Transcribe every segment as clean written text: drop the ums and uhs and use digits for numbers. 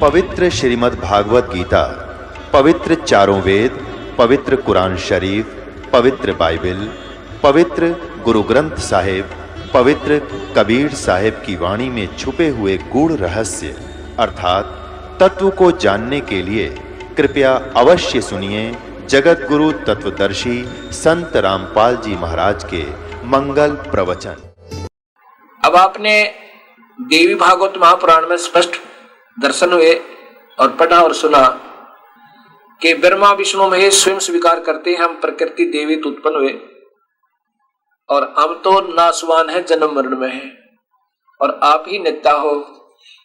पवित्र श्रीमद् भागवत गीता, पवित्र चारों वेद, पवित्र कुरान शरीफ, पवित्र बाइबल, पवित्र गुरु ग्रंथ साहिब, पवित्र कबीर साहिब की वाणी में छुपे हुए गूढ़ रहस्य अर्थात तत्व को जानने के लिए कृपया अवश्य सुनिए जगत गुरु तत्वदर्शी संत रामपाल जी महाराज के मंगल प्रवचन। अब आपने देवी भागवत महापुराण में स्पष्ट दर्शन हुए और पढ़ा और सुना कि ब्रह्मा विष्णु महेश स्वयं स्वीकार करते हैं हम प्रकृति देवी तो उत्पन्न हुए और हम तो नासवान है, जन्म मरण में है और आप ही नेता हो।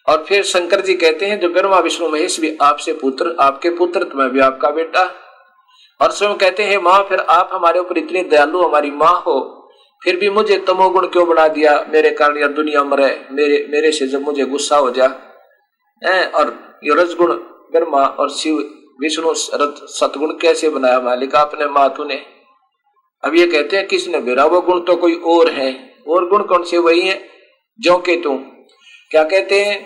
और फिर शंकर जी कहते हैं जो ब्रह्मा विष्णु महेश भी आपसे पुत्र, आपके पुत्र, तो मैं भी आपका बेटा। और स्वयं कहते हैं माँ फिर आप हमारे ऊपर इतने दयालु हमारी माँ हो, फिर भी मुझे तमोगुण क्यों बना दिया, मेरे कारण यह दुनिया मरे, मेरे से जब मुझे गुस्सा हो जा। और ये रजगुण ब्रह्मा और शिव विष्णु सतगुण कैसे बनाया मालिक आपने मातु ने। अब ये कहते हैं किसने बेरा, वो गुण तो कोई और है। और गुण कौन से? वही है जो के तू क्या कहते हैं,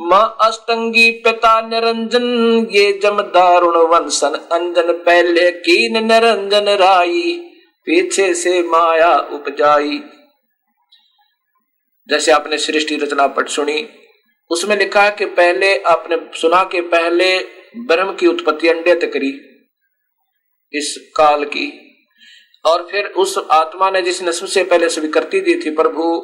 माँ अष्टंगी पिता निरंजन, ये जम दारुण वंशन अंजन, पहले कीन निरंजन राई, पीछे से माया उपजाई। जैसे आपने सृष्टि रचना पट सुनी, उसमें लिखा है कि पहले आपने सुना कि पहले ब्रह्म की उत्पत्ति अंडे तक करी इस काल की, और फिर उस आत्मा ने जिसने सबसे पहले स्वीकृति दी थी प्रभु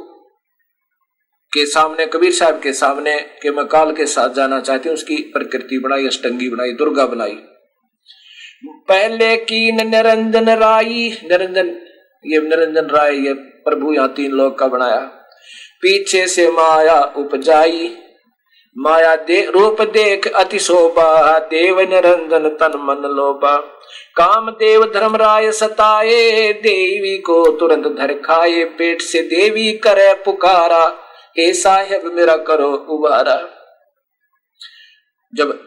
के सामने, कबीर साहब के सामने कि मैं काल के साथ जाना चाहती हूँ, उसकी प्रकृति बनाई, अष्टंगी बनाई, दुर्गा बनाई। पहले की निरंजन राई, निरंजन ये निरंजन राय ये प्रभु यहाँ 3 लोक का बनाया। पीछे से माया उपजाई, माया रूप देख अति शोभा, देव निरंजन तन मन लोभा, काम देव धर्मराय सताए, देवी को तुरंत धर खाए, पेट से देवी करे पुकारा, हे साहेब मेरा करो उबारा। जब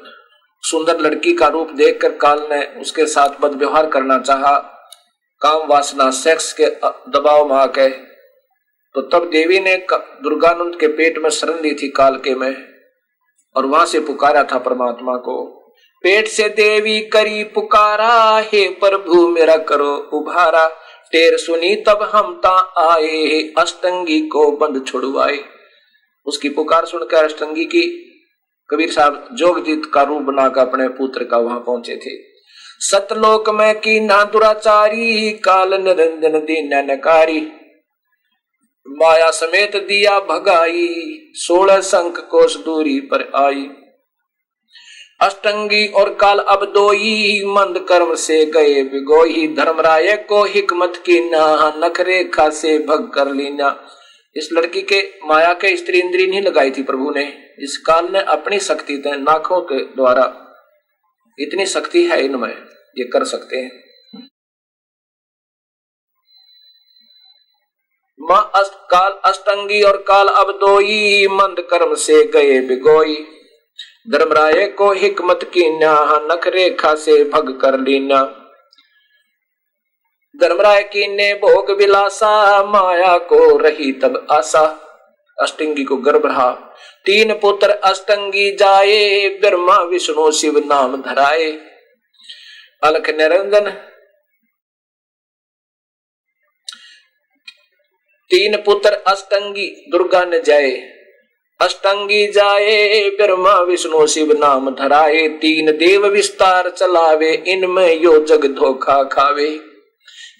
सुंदर लड़की का रूप देखकर काल ने उसके साथ बद व्यवहार करना चाहा, काम वासना सेक्स के दबाव में आके, तो तब देवी ने दुर्गानंद के पेट में शरण ली थी काल के में, और वहां से पुकारा था परमात्मा को। पेट से देवी करी पुकारा, हे प्रभु मेरा करो उभारा, टेर सुनी तब हम ता आए, अष्टंगी को बंद छुड़वाए। उसकी पुकार सुनकर अष्टंगी की कबीर साहब जोगजीत का रूप बनाकर अपने पुत्र का वहां पहुंचे थे। सतलोक में की ना दुराचारी, काल निरंजन दीन नकारी, माया समेत दिया भगाई, 16 शंख कोस दूरी पर आई। अष्टंगी और काल अब दोई, मंद कर्म से गए बिगोई, धर्मराय को हिकमत की ना, नख रेखा से भग कर लीना। इस लड़की के माया के स्त्री इंद्री नहीं लगाई थी प्रभु ने, इस काल ने अपनी शक्ति से नाखों के द्वारा, इतनी शक्ति है इनमें, ये कर सकते हैं। काल अष्टंगी और काल अब दोई, मंद कर्म से गए बिगोई, धर्मराय को हिकमत की ना, नख रेखा से भग कर लीना। धर्मराय की ने भोग विलासा, माया को रही तब आशा, अष्टंगी को गर्भ रहा। 3 पुत्र अष्टंगी जाए, ब्रह्मा विष्णु शिव नाम धराए। अलख निरंजन 3 पुत्र अष्टंगी दुर्गा न जाए, अष्टंगी जाए, ब्रह्मा विष्णु शिव नाम धराए। 3 देव विस्तार चलावे, इनमें यो जग धोखा खावे।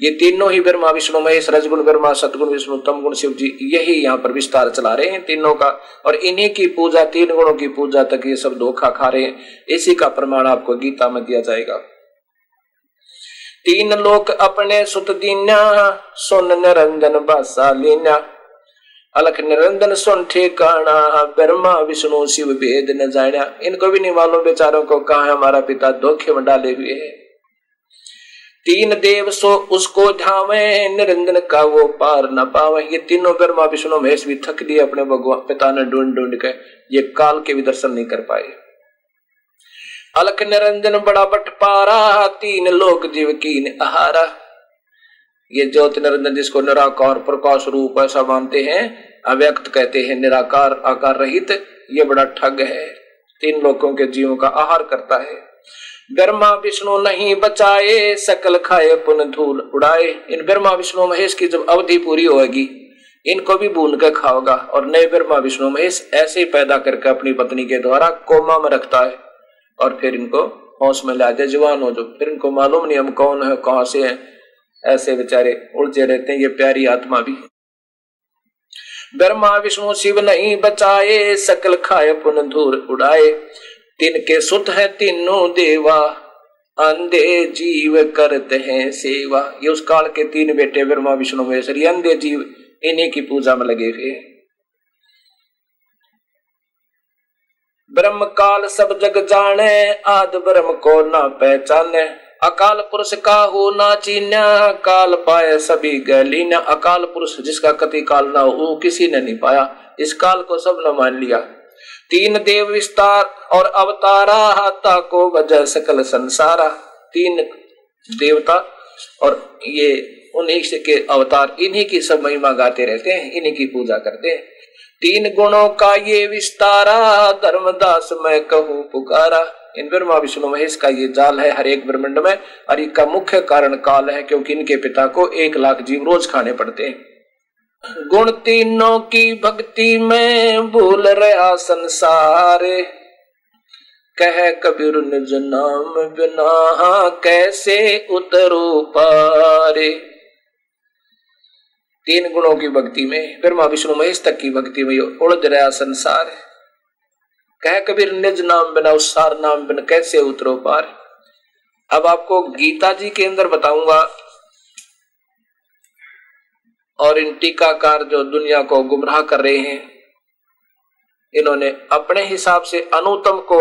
ये तीनों ही ब्रह्मा विष्णु महेश, रजगुण ब्रह्मा, सतगुण विष्णु, तमगुण शिव जी, यही यहाँ पर विस्तार चला रहे हैं तीनों का, और इन्हीं की पूजा, 3 गुणों की पूजा तक ये सब धोखा खा रहे हैं। इसी का प्रमाण आपको गीता में दिया जाएगा। 3 लोक अपने सुत दीन्या, सुन निरंजन बासा लीन्या, अलख निरंजन सुन ठिकाना, ब्रह्मा विष्णु शिव भेद न जाना। इनको भी नहीं मालूम बेचारों को कहाँ है हमारा पिता, धोखे में डाले हुए है। 3 देव सो उसको ध्यावे, निरंजन का वो पार न पावे। ये तीनों ब्रह्मा विष्णु महेश भी थक दिए अपने भगवान पिता ने ढूंढ ढूंढ के, ये काल के भी दर्शन नहीं कर पाए। अलख निरंजन बड़ा बटपारा, 3 लोक जीव कीन आहारा। ये ज्योति निरंजन जिसको निराकार प्रकाश रूप ऐसा मानते हैं, अव्यक्त कहते हैं, निराकार आकार रहित, ये बड़ा ठग है। तीन लोकों के जीवों का आहार करता है। ब्रह्मा विष्णु नहीं बचाए, सकल खाए पुन धूल उड़ाए। इन ब्रह्मा विष्णु महेश की जब अवधि पूरी होगी, इनको भी भून कर खाओगा। और नए ब्रह्मा विष्णु महेश ऐसे ही पैदा करके अपनी पत्नी के द्वारा कोमा में रखता है और फिर इनको होश में ला दे, जवान हो जो। फिर इनको मालूम नहीं हम कौन है, कहां से हैं, ऐसे बेचारे उलझे रहते हैं। ये प्यारी आत्मा भी। ब्रह्मा विष्णु शिव नहीं बचाए, सकल खाए पुन धूल उड़ाए। तिनके सुत है तीनों देवा, अंधे जीव करते हैं सेवा। ये उस काल के तीन बेटे ब्रह्मा विष्णु महेश, ये अंधे जीव इन्हीं की पूजा में लगे हुए। ब्रह्म काल सब जग जाने, आद ब्रह्म को ना पहचाने। अकाल पुरुष का हो ना चीन्या, काल पाए सभी गलीना। अकाल पुरुष जिसका कति काल ना हो वो किसी ने नहीं पाया, इस काल को सब ने मान लिया। तीन देव विस्तार और अवतारा, हाथा को वजह सकल संसारा। तीन देवता और ये उन्हीं के अवतार, इन्हीं की सब महिमा गाते रहते हैं, इन्हीं की पूजा करते हैं। तीन गुणों का ये विस्तारा, धर्मदास मैं कहूँ पुकारा। इन ब्रह्मा विष्णु महेश का ये जाल है हर एक ब्रह्मांड में, और इनका मुख्य कारण काल है, क्योंकि इनके पिता को 1 लाख जीव रोज खाने पड़ते हैं। गुण तीनों की भक्ति में भूल रहा संसार, कह कबीर निज नाम बिना कैसे उतरो पारे। तीन गुणों की भक्ति में, ब्रह्मा विष्णु महेश तक की भक्ति में उलझ रहा संसार, कह कबीर निज नाम बिना उस सार नाम बिना कैसे उतरो पार। अब आपको गीता जी के अंदर बताऊंगा, और इन टीकाकार जो दुनिया को गुमराह कर रहे हैं, इन्होंने अपने हिसाब से अनुत्तम को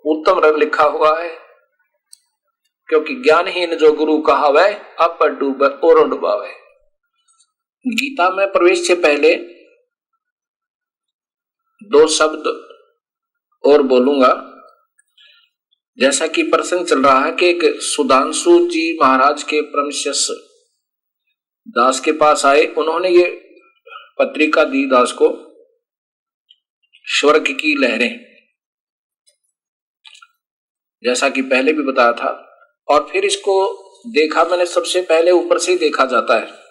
उत्तम रंग लिखा हुआ है, क्योंकि ज्ञानहीन जो गुरु कहा वह अप डूब और डुबावे। गीता में प्रवेश से पहले 2 शब्द और बोलूंगा। जैसा कि प्रसंग चल रहा है कि एक सुधांशु जी महाराज के परम शिष्य दास के पास आए, उन्होंने ये पत्रिका दी दास को, स्वर्ग की लहरें, जैसा कि पहले भी बताया था। और फिर इसको देखा मैंने, सबसे पहले ऊपर से ही देखा जाता है।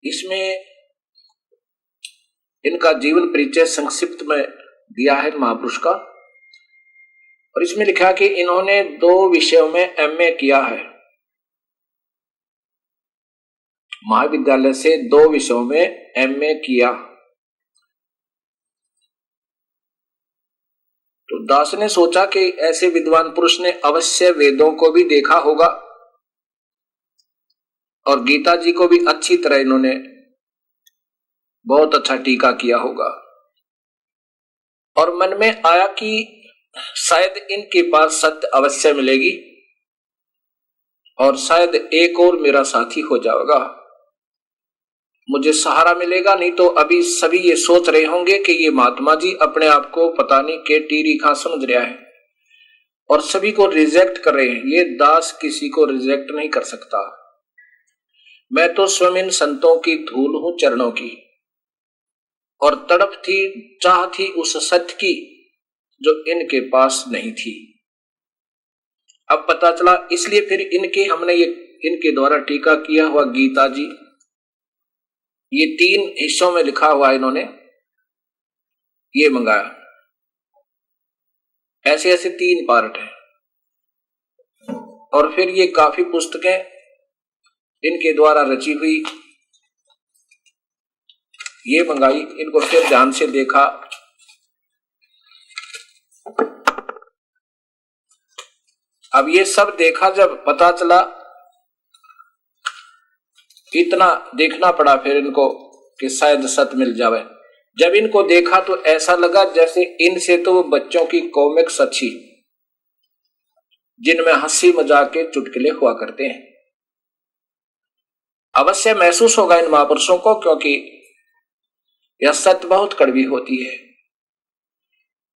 इसमें इनका जीवन परिचय संक्षिप्त में दिया है महापुरुष का, और इसमें लिखा कि इन्होंने 2 विषयों में एमए किया है। महाविद्यालय से 2 विषयों में एमए किया। तो दास ने सोचा कि ऐसे विद्वान पुरुष ने अवश्य वेदों को भी देखा होगा और गीता जी को भी अच्छी तरह इन्होंने बहुत अच्छा टीका किया होगा। और मन में आया कि शायद इनके पास सत्य अवश्य मिलेगी और शायद एक और मेरा साथी हो जाएगा, मुझे सहारा मिलेगा। नहीं तो अभी सभी ये सोच रहे होंगे कि ये महात्मा जी अपने आप को पता नहीं के टीरी खां समझ रहा है और सभी को रिजेक्ट कर रहे हैं। ये दास किसी को रिजेक्ट नहीं कर सकता। मैं तो स्वयं इन संतों की धूल हूं चरणों की, और तड़प थी, चाह थी उस सत्य की जो इनके पास नहीं थी। अब पता चला, इसलिए फिर हमने ये इनके द्वारा टीका किया हुआ गीता जी, ये 3 हिस्सों में लिखा हुआ इन्होंने ये मंगाया। ऐसे ऐसे 3 पार्ट हैं। और फिर ये काफी पुस्तकें इनके द्वारा रची हुई ये मंगाई। इनको फिर ध्यान से देखा, अब ये सब देखा, जब पता चला, इतना देखना पड़ा फिर इनको कि शायद सत्य मिल जावे। जब इनको देखा तो ऐसा लगा जैसे इनसे तो वो बच्चों की कॉमिक्स अच्छी, जिनमें हंसी मजाक के चुटकुले हुआ करते हैं। अवश्य महसूस होगा इन महापुरुषों को, क्योंकि यह सत्य बहुत कड़वी होती है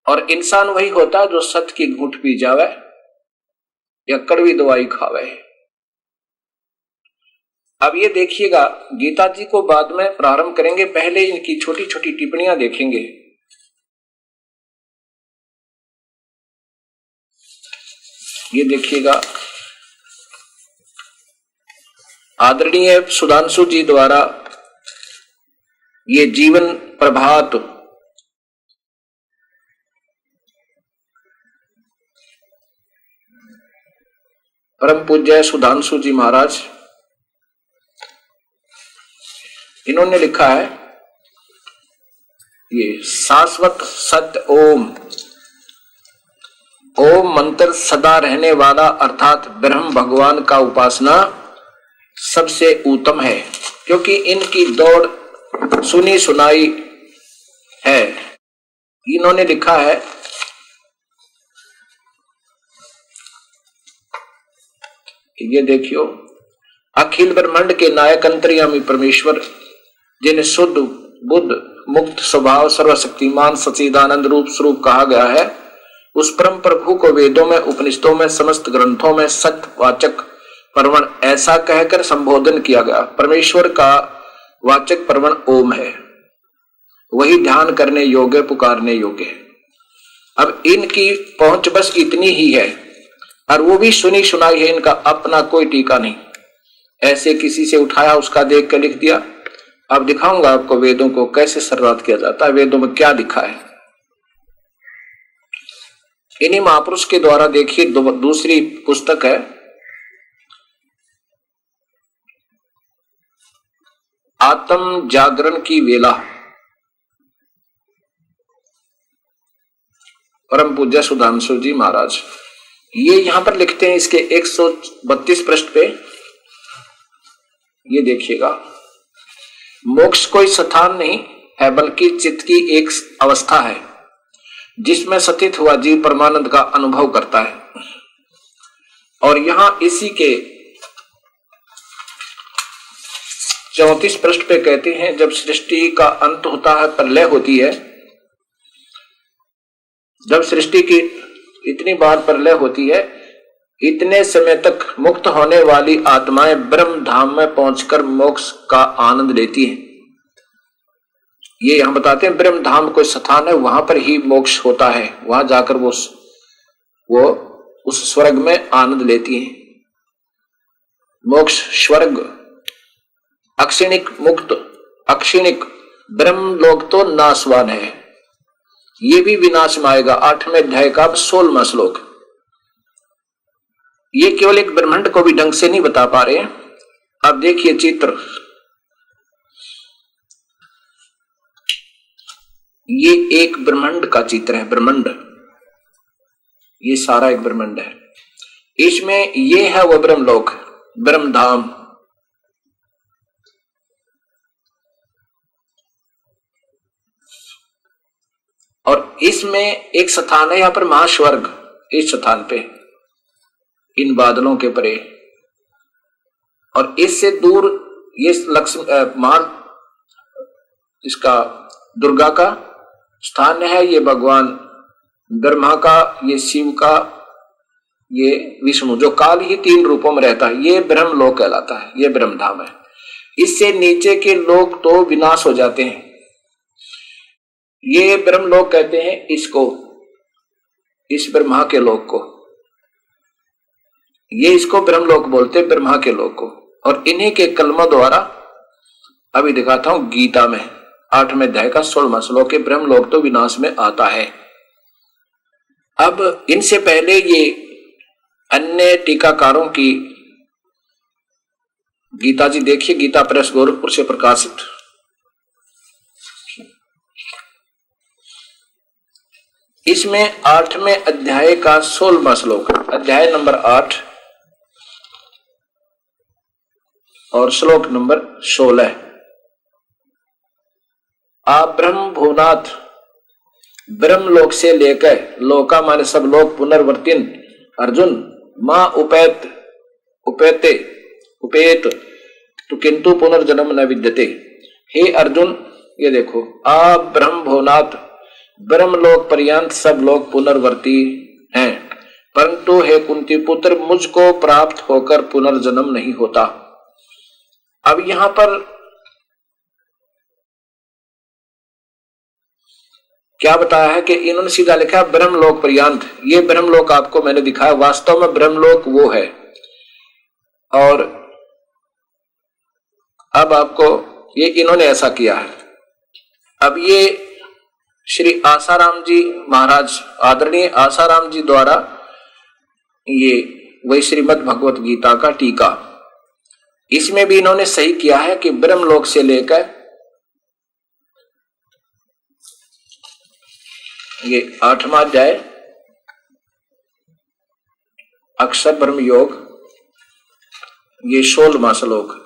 और इंसान वही होता है जो सत्य की घूंट पी जावे या कड़वी दवाई खावे। अब ये देखिएगा, गीता जी को बाद में प्रारंभ करेंगे, पहले इनकी छोटी छोटी टिप्पणियां देखेंगे। ये देखिएगा, आदरणीय सुधांशु जी द्वारा ये जीवन प्रभात परम पूज्य सुधांशु जी महाराज, इन्होंने लिखा है ये शाश्वत सत्य ओम, ओम मंत्र सदा रहने वाला अर्थात ब्रह्म भगवान का उपासना सबसे उत्तम है, क्योंकि इनकी दौड़ सुनी सुनाई है। इन्होंने लिखा है ये देखियो, अखिल ब्रह्मांड के नायक अंतर्यामी परमेश्वर, जिन्हें शुद्ध बुद्ध मुक्त स्वभाव सर्वशक्तिमान सच्चिदानंद रूप स्वरूप कहा गया है, उस परम प्रभु को वेदों में उपनिषदों में समस्त ग्रंथों में सत्यवाचक परवण ऐसा कहकर संबोधन किया गया। परमेश्वर का वाचक परवण ओम है, वही ध्यान करने योग्य पुकारने योग्य है। अब इनकी पहुंच बस इतनी ही है, और वो भी सुनी सुनाई है, इनका अपना कोई टीका नहीं, ऐसे किसी से उठाया उसका देख कर लिख दिया। अब दिखाऊंगा आपको वेदों को कैसे शुरुआत किया जाता है, वेदों में क्या लिखा है। इन्हीं महापुरुष के द्वारा देखिए दूसरी पुस्तक है आत्म जागरण की वेला, परम पूज्य सुधांशु जी महाराज। ये यहां पर लिखते हैं इसके 132 पृष्ठ पे, ये देखिएगा, मोक्ष कोई स्थान नहीं है बल्कि चित्त की एक अवस्था है जिसमें स्थित हुआ जीव परमानंद का अनुभव करता है। और यहां इसी के 34 पृष्ठ पे कहते हैं, जब सृष्टि का अंत होता है, प्रलय होती है, जब सृष्टि की इतनी बार प्रलय होती है, इतने समय तक मुक्त होने वाली आत्माएं ब्रह्म धाम में पहुंचकर मोक्ष का आनंद लेती हैं। ये यहां बताते हैं ब्रह्म धाम कोई स्थान है, वहां पर ही मोक्ष होता है, वहां जाकर वो उस स्वर्ग में आनंद लेती हैं। मोक्ष स्वर्ग अक्षिणिक मुक्त, अक्षिणिक ब्रह्म लोक तो नाशवान है, ये भी विनाश में आएगा। 8वें अध्याय का 16वां श्लोक। ये केवल एक ब्रह्मांड को भी ढंग से नहीं बता पा रहे। अब देखिए चित्र, ये एक ब्रह्मांड का चित्र है, ब्रह्मांड, ये सारा एक ब्रह्मांड है। इसमें ये है वह ब्रह्मलोक, ब्रह्म धाम। और इसमें एक स्थान है यहां पर महास्वर्ग, इस स्थान पे इन बादलों के परे, और इससे दूर ये लक्ष्मी इसका दुर्गा का स्थान है, ये भगवान ब्रह्मा का, ये शिव का, ये विष्णु, जो काल ही 3 रूपों में रहता है, ये ब्रह्मलोक कहलाता है, ये ब्रह्मधाम है। इससे नीचे के लोग तो विनाश हो जाते हैं, ये ब्रह्मलोक कहते हैं इसको, इस ब्रह्मा के लोक को, ये इसको ब्रह्मलोक बोलते हैं, ब्रह्मा के लोक को। और इन्हीं के कलमों द्वारा अभी दिखाता हूं गीता में 8वें अध्याय का 16वां श्लोक, ब्रह्मलोक तो विनाश में आता है। अब इनसे पहले ये अन्य टीकाकारों की गीता जी देखिए, गीता प्रेस गोरखपुर से प्रकाशित, इसमें 8वें अध्याय का 16वां श्लोक, अध्याय नंबर 8 और श्लोक नंबर 16। आप ब्रह्म भुवनाथ, ब्रह्मलोक से लेकर लोका माने सब लोग पुनर्वर्तिन अर्जुन मां उपेत तो किंतु पुनर्जन्म न विद्यते। हे अर्जुन, ये देखो, आप ब्रह्म भुवनाथ, ब्रह्मलोक पर्यंत सब लोग पुनर्वर्ती हैं, परंतु हे कुंती पुत्र, मुझको प्राप्त होकर पुनर्जन्म नहीं होता। अब यहां पर क्या बताया है कि इन्होंने सीधा लिखा ब्रह्मलोक पर्यंत। ये ब्रह्मलोक आपको मैंने दिखाया, वास्तव में ब्रह्मलोक वो है। और अब आपको ये इन्होंने ऐसा किया है। अब ये श्री आसाराम जी महाराज, आदरणीय आसाराम जी द्वारा ये वही श्रीमद् भगवत गीता का टीका, इसमें भी इन्होंने सही किया है कि ब्रह्मलोक से लेकर ये 8वां अध्याय अक्षर ब्रह्म योग, ये 16वां श्लोक।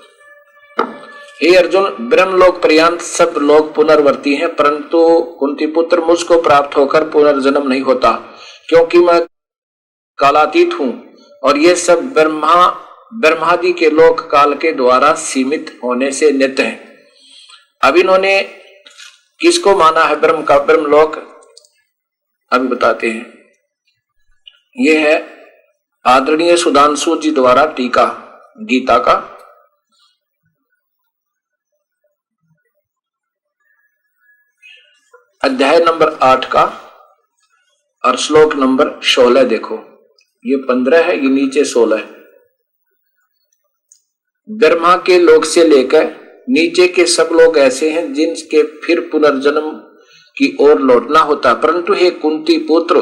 हे अर्जुन, ब्रह्मलोक पर्यंत सब लोग पुनर्वर्ती हैं, परंतु कुंती पुत्र मुझको प्राप्त होकर पुनर्जन्म नहीं होता, क्योंकि मैं कालातीत हूं और ये सब ब्रह्मादि के लोक काल के द्वारा सीमित होने से नित्य हैं। अब इन्होंने किसको माना है ब्रह्म का ब्रह्मलोक, अभी बताते हैं। ये है आदरणीय सुधांशु जी द्वारा टीका गीता का, अध्याय नंबर 8 का और श्लोक नंबर 16। देखो ये 15 है, ये नीचे 16 है। ब्रह्मा के लोक से लेकर नीचे के सब लोग ऐसे हैं जिनके फिर पुनर्जन्म की ओर लौटना होता, परंतु हे कुंती पुत्र,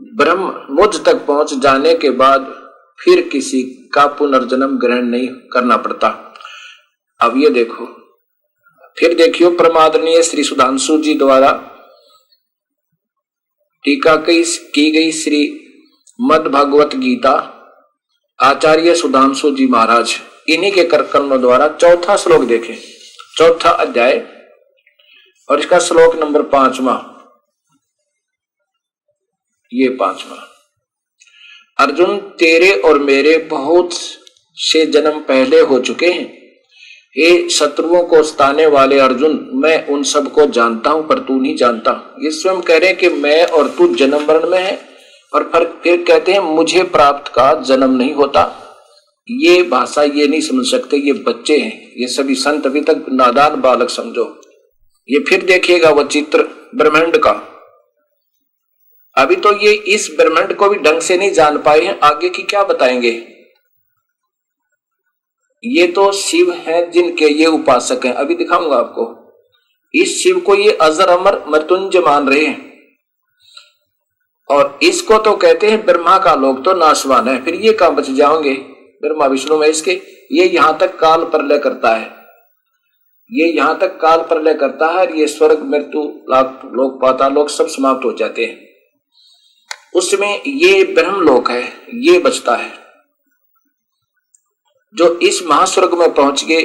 ब्रह्म मुझ तक पहुंच जाने के बाद फिर किसी का पुनर्जन्म ग्रहण नहीं करना पड़ता। अब ये देखो, फिर देखियो परमादरणीय श्री सुधांशु जी द्वारा टीका की गई श्री मद् भागवत गीता, आचार्य सुधांशु जी महाराज, इन्हीं के करकर्म द्वारा 4था श्लोक देखें, 4था अध्याय और इसका श्लोक नंबर 5वां, ये 5वां। अर्जुन, तेरे और मेरे बहुत से जन्म पहले हो चुके हैं। ये शत्रुओं को सताने वाले अर्जुन, मैं उन सबको जानता हूं पर तू नहीं जानता। ये स्वयं कह रहे हैं कि मैं और तू जन्म मरण में है, और फिर कहते हैं मुझे प्राप्त का जन्म नहीं होता। ये भाषा ये नहीं समझ सकते, ये बच्चे हैं, ये सभी संत अभी तक नादान बालक समझो। ये फिर देखिएगा वो चित्र ब्रह्मांड का। अभी तो ये इस ब्रह्मांड को भी ढंग से नहीं जान पाए हैं, आगे की क्या बताएंगे। ये तो शिव हैं जिनके ये उपासक हैं, अभी दिखाऊंगा आपको। इस शिव को ये अजर अमर मृत्युंजय मान रहे हैं, और इसको तो कहते हैं ब्रह्मा का लोक तो नाशवान है। फिर ये कहां बच जाओगे ब्रह्मा विष्णु में इसके। ये यहां तक काल प्रलय करता है, ये यहां तक काल प्रलय करता है, और ये स्वर्ग मृत्यु लोक पाताल लोक सब समाप्त हो जाते हैं। उसमें ये ब्रह्मलोक है, ये बचता है। जो इस महास्वर्ग में पहुंच गए,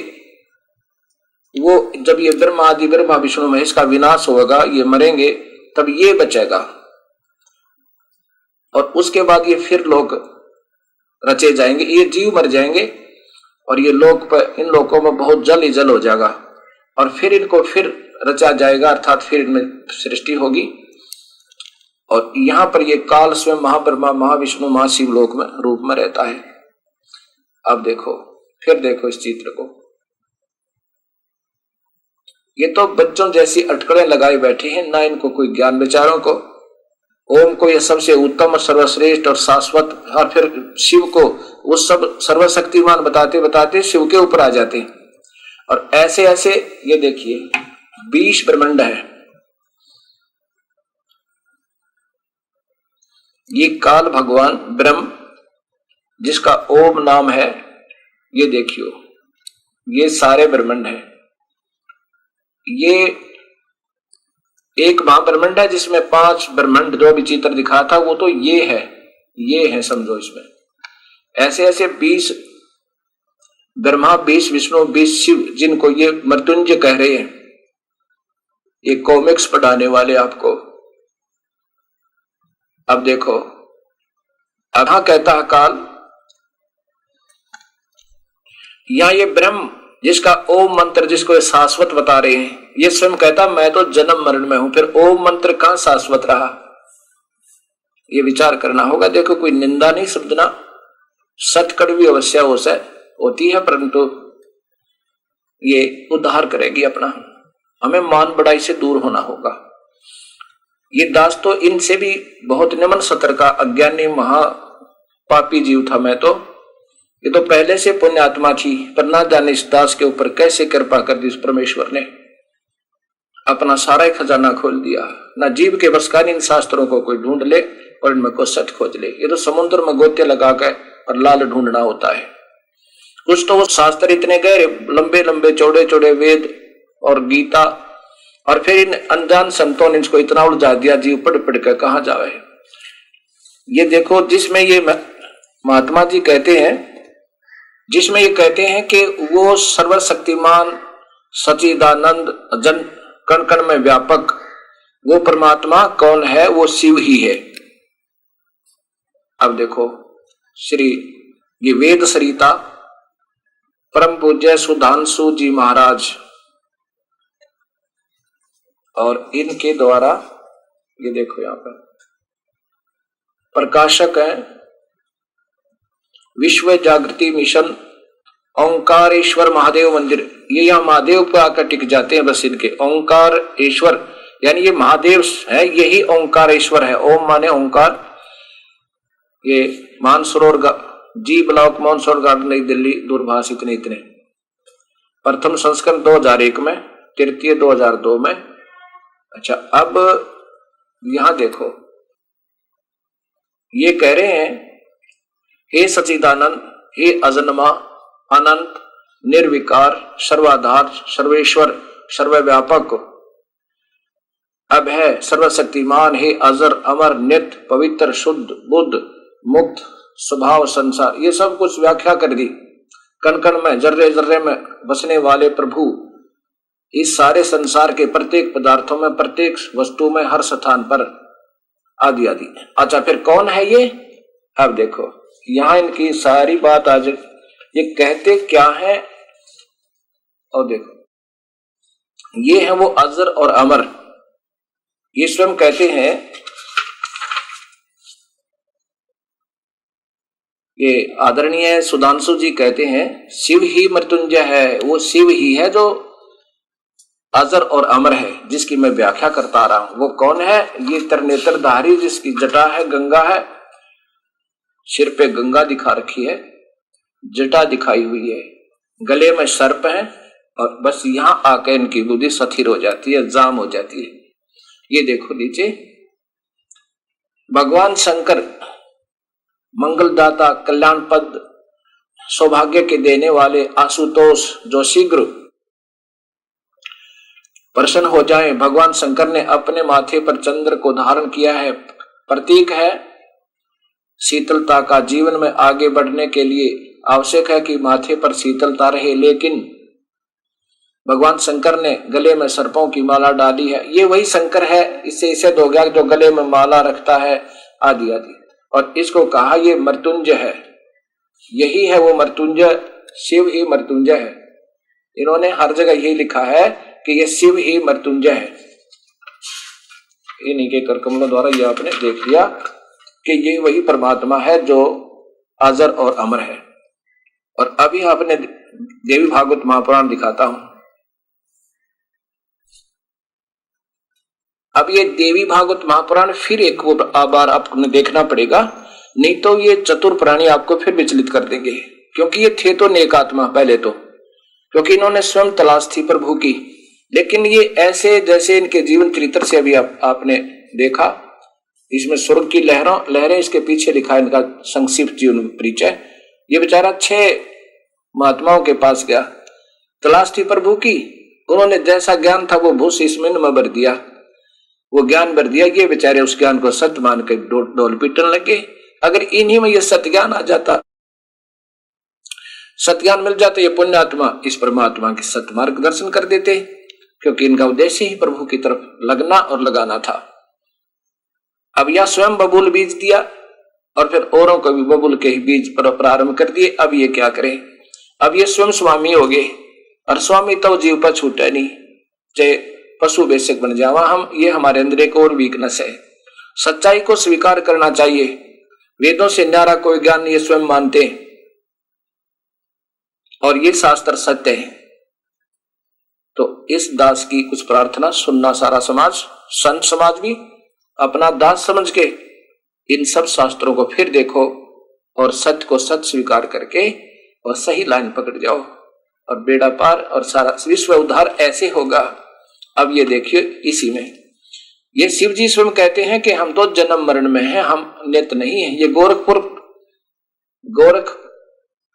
वो जब ये ब्रह्मा आदि ब्रह्मा विष्णु महेश का विनाश होगा, ये मरेंगे, तब ये बचेगा, और उसके बाद ये फिर लोक रचे जाएंगे। ये जीव मर जाएंगे और ये लोक पर, इन लोकों में बहुत जल ही जल हो जाएगा, और फिर इनको फिर रचा जाएगा, अर्थात फिर इनमें सृष्टि होगी। और यहां पर ये काल स्वयं महाब्रह्मा महाविष्णु महाशिव लोक में रूप में रहता है। अब देखो, फिर देखो इस चित्र को। ये तो बच्चों जैसी अटकलें लगाए बैठे हैं, ना इनको कोई ज्ञान विचारों को। ओम को ये सबसे उत्तम और सर्वश्रेष्ठ और शाश्वत, और फिर शिव को वो सब सर्वशक्तिमान बताते बताते शिव के ऊपर आ जाते हैं। और ऐसे ऐसे ये देखिए 20 ब्रह्मांड है। ये काल भगवान ब्रह्म जिसका ओम नाम है, ये देखियो, ये सारे ब्रह्मांड है। ये एक महाब्रह्मांड है जिसमें 5 ब्रह्मांड जो भी चित्र दिखा था वो तो ये है समझो। इसमें ऐसे ऐसे 20 ब्रह्मा, 20 विष्णु, 20 शिव, जिनको ये मृत्युंजय कह रहे हैं, ये कॉमिक्स पढ़ाने वाले आपको। अब देखो, अब हाँ कहता है काल, या ये ब्रह्म जिसका ओम मंत्र, जिसको ये शाश्वत बता रहे हैं, ये स्वयं कहता मैं तो जन्म मरण में हूं, फिर ओम मंत्र कहां शाश्वत रहा, ये विचार करना होगा। देखो कोई निंदा नहीं समझना, सत कड़वी अवश्य होती है, परंतु ये उद्धार करेगी अपना। हमें मान बढ़ाई से दूर होना होगा। ये दास तो इनसे भी बहुत निम्न सतर का अज्ञानी महापापी जीव था मैं तो। ये तो पहले से पुण्यात्मा थी, पर ना जाने इस दास के ऊपर कैसे कृपा कर दी उस परमेश्वर ने, अपना सारा खजाना खोल दिया। ना जीव के बस का इन शास्त्रों को कोई ढूंढ ले और इनमें को सच खोज ले। ये तो समुद्र में गोते लगा कर और लाल ढूंढना होता है। कुछ तो वो शास्त्र इतने गहरे, लंबे लंबे चौड़े चौड़े वेद और गीता, और फिर इन अनजान संतों ने इसको इतना उलझा दिया, जीव पढ़ पढ़ कर कहाँ जावे। ये देखो जिसमें ये महात्मा जी कहते हैं, जिसमें ये कहते हैं कि वो सर्वशक्तिमान सच्चिदानंद जन कण कण में व्यापक वो परमात्मा कौन है, वो शिव ही है। अब देखो श्री ये वेद सरिता परम पूज्य सुधांशु जी महाराज और इनके द्वारा, ये देखो यहां पर प्रकाशक है विश्व जागृति मिशन ओंकारेश्वर महादेव मंदिर। ये यहाँ महादेव पे आकर टिक जाते हैं बस इनके। ओंकारेश्वर यानी ये महादेव है, यही ओंकारेश्वर है। ओम माने ओंकार। ये मानसरोवर जी ब्लॉक मानसरोवर गार्डन नई दिल्ली, दूरभाष इतने इतने। प्रथम संस्करण 2001 में, तृतीय 2002 में। अच्छा अब यहां देखो ये कह रहे हैं, हे सच्चिदानंद, हे अजन्मा अनंत निर्विकार सर्वाधार सर्वेश्वर सर्वव्यापक अभय सर्वशक्तिमान, हे अजर अमर नित्य पवित्र शुद्ध बुद्ध मुक्त स्वभाव संसार। ये सब कुछ व्याख्या कर दी। कण कण में जर्रे जर्रे में बसने वाले प्रभु, इस सारे संसार के प्रत्येक पदार्थों में, प्रत्येक वस्तु में, हर स्थान पर, आदि आदि। अच्छा फिर कौन है ये? अब देखो यहां इनकी सारी बात आज ये कहते क्या है, और देखो ये है वो अजर और अमर। ये स्वयं कहते हैं, ये आदरणीय सुधांशु जी कहते हैं शिव ही मृत्युंजय है। वो शिव ही है जो अजर और अमर है, जिसकी मैं व्याख्या करता आ रहा हूं। वो कौन है? ये त्रिनेत्रधारी जिसकी जटा है, गंगा है, सिर पे गंगा दिखा रखी है, जटा दिखाई हुई है, गले में सर्प है, और बस यहां आकर इनकी बुद्धि स्थिर हो जाती है, जाम हो जाती है। ये देखो नीचे भगवान शंकर मंगलदाता कल्याण पद सौभाग्य के देने वाले आशुतोष जो शीघ्र प्रसन्न हो जाएं। भगवान शंकर ने अपने माथे पर चंद्र को धारण किया है, प्रतीक है शीतलता का। जीवन में आगे बढ़ने के लिए आवश्यक है कि माथे पर शीतलता रहे, लेकिन भगवान शंकर ने गले में सर्पों की माला डाली है। ये वही शंकर है, इससे सिद्ध हो गया जो गले में माला रखता है, आदि आदि। और इसको कहा ये मृत्युंजय है, यही है वो मृत्युंजय, शिव ही मृत्युंजय है। इन्होंने हर जगह यही लिखा है कि ये शिव ही मृत्युंजय है। इन्हीं के कर कमलों द्वारा ये आपने देख लिया कि ये वही परमात्मा है जो अजर और अमर है। और अभी आपने देवी भागवत महापुराण दिखाता हूं। अब ये देवी भागवत महापुराण फिर एक बार आपको देखना पड़ेगा, नहीं तो ये चतुर प्राणी आपको फिर विचलित कर देंगे। क्योंकि ये थे तो नेक आत्मा पहले तो, क्योंकि इन्होंने स्वयं तलाश थी प्रभु की, लेकिन ये ऐसे जैसे इनके जीवन चरित्र से अभी आपने देखा, इसमें स्वर्ग की लहरें इसके पीछे लिखा है इनका संक्षिप्त जीवन परिचय। ये बेचारा 6 महात्माओं के पास गया, तलाश थी प्रभु की, उन्होंने जैसा ज्ञान था वो भूस इसमें में भर दिया, वो ज्ञान भर दिया। ये बेचारे उस ज्ञान को सत्य मान के डोल पीटने लगे। अगर इन्हीं में ये सत्य ज्ञान आ जाता, सत्य ज्ञान मिल जाता, ये पुण्यात्मा इस परमात्मा के सत्य मार्ग दर्शन कर देते, क्योंकि इनका उद्देश्य ही प्रभु की तरफ लगना और लगाना था। अब यह स्वयं बबूल बीज दिया और फिर औरों को भी बबूल के ही बीज पर प्रारंभ कर दिए। अब ये क्या करें? अब ये स्वयं स्वामी हो गए, और स्वामी तो जीव पर छूटे नहीं, चाहे पशु बेशक बन जावा हम। ये हमारे अंदर एक और वीकनेस है। सच्चाई को स्वीकार करना चाहिए, वेदों से न्यारा कोई ज्ञान ये स्वयं मानते हैं, और ये शास्त्र सत्य है। तो इस दास की कुछ प्रार्थना सुनना सारा समाज, संत समाज भी अपना दास समझ के इन सब शास्त्रों को फिर देखो और सत्य को सत्य स्वीकार करके और सही लाइन पकड़ जाओ और बेड़ा पार और सारा विश्व उद्धार ऐसे होगा। अब ये देखिए, इसी में ये शिव जी स्वयं कहते हैं कि हम तो जन्म मरण में हैं, हम नित्य नहीं है। ये गोरख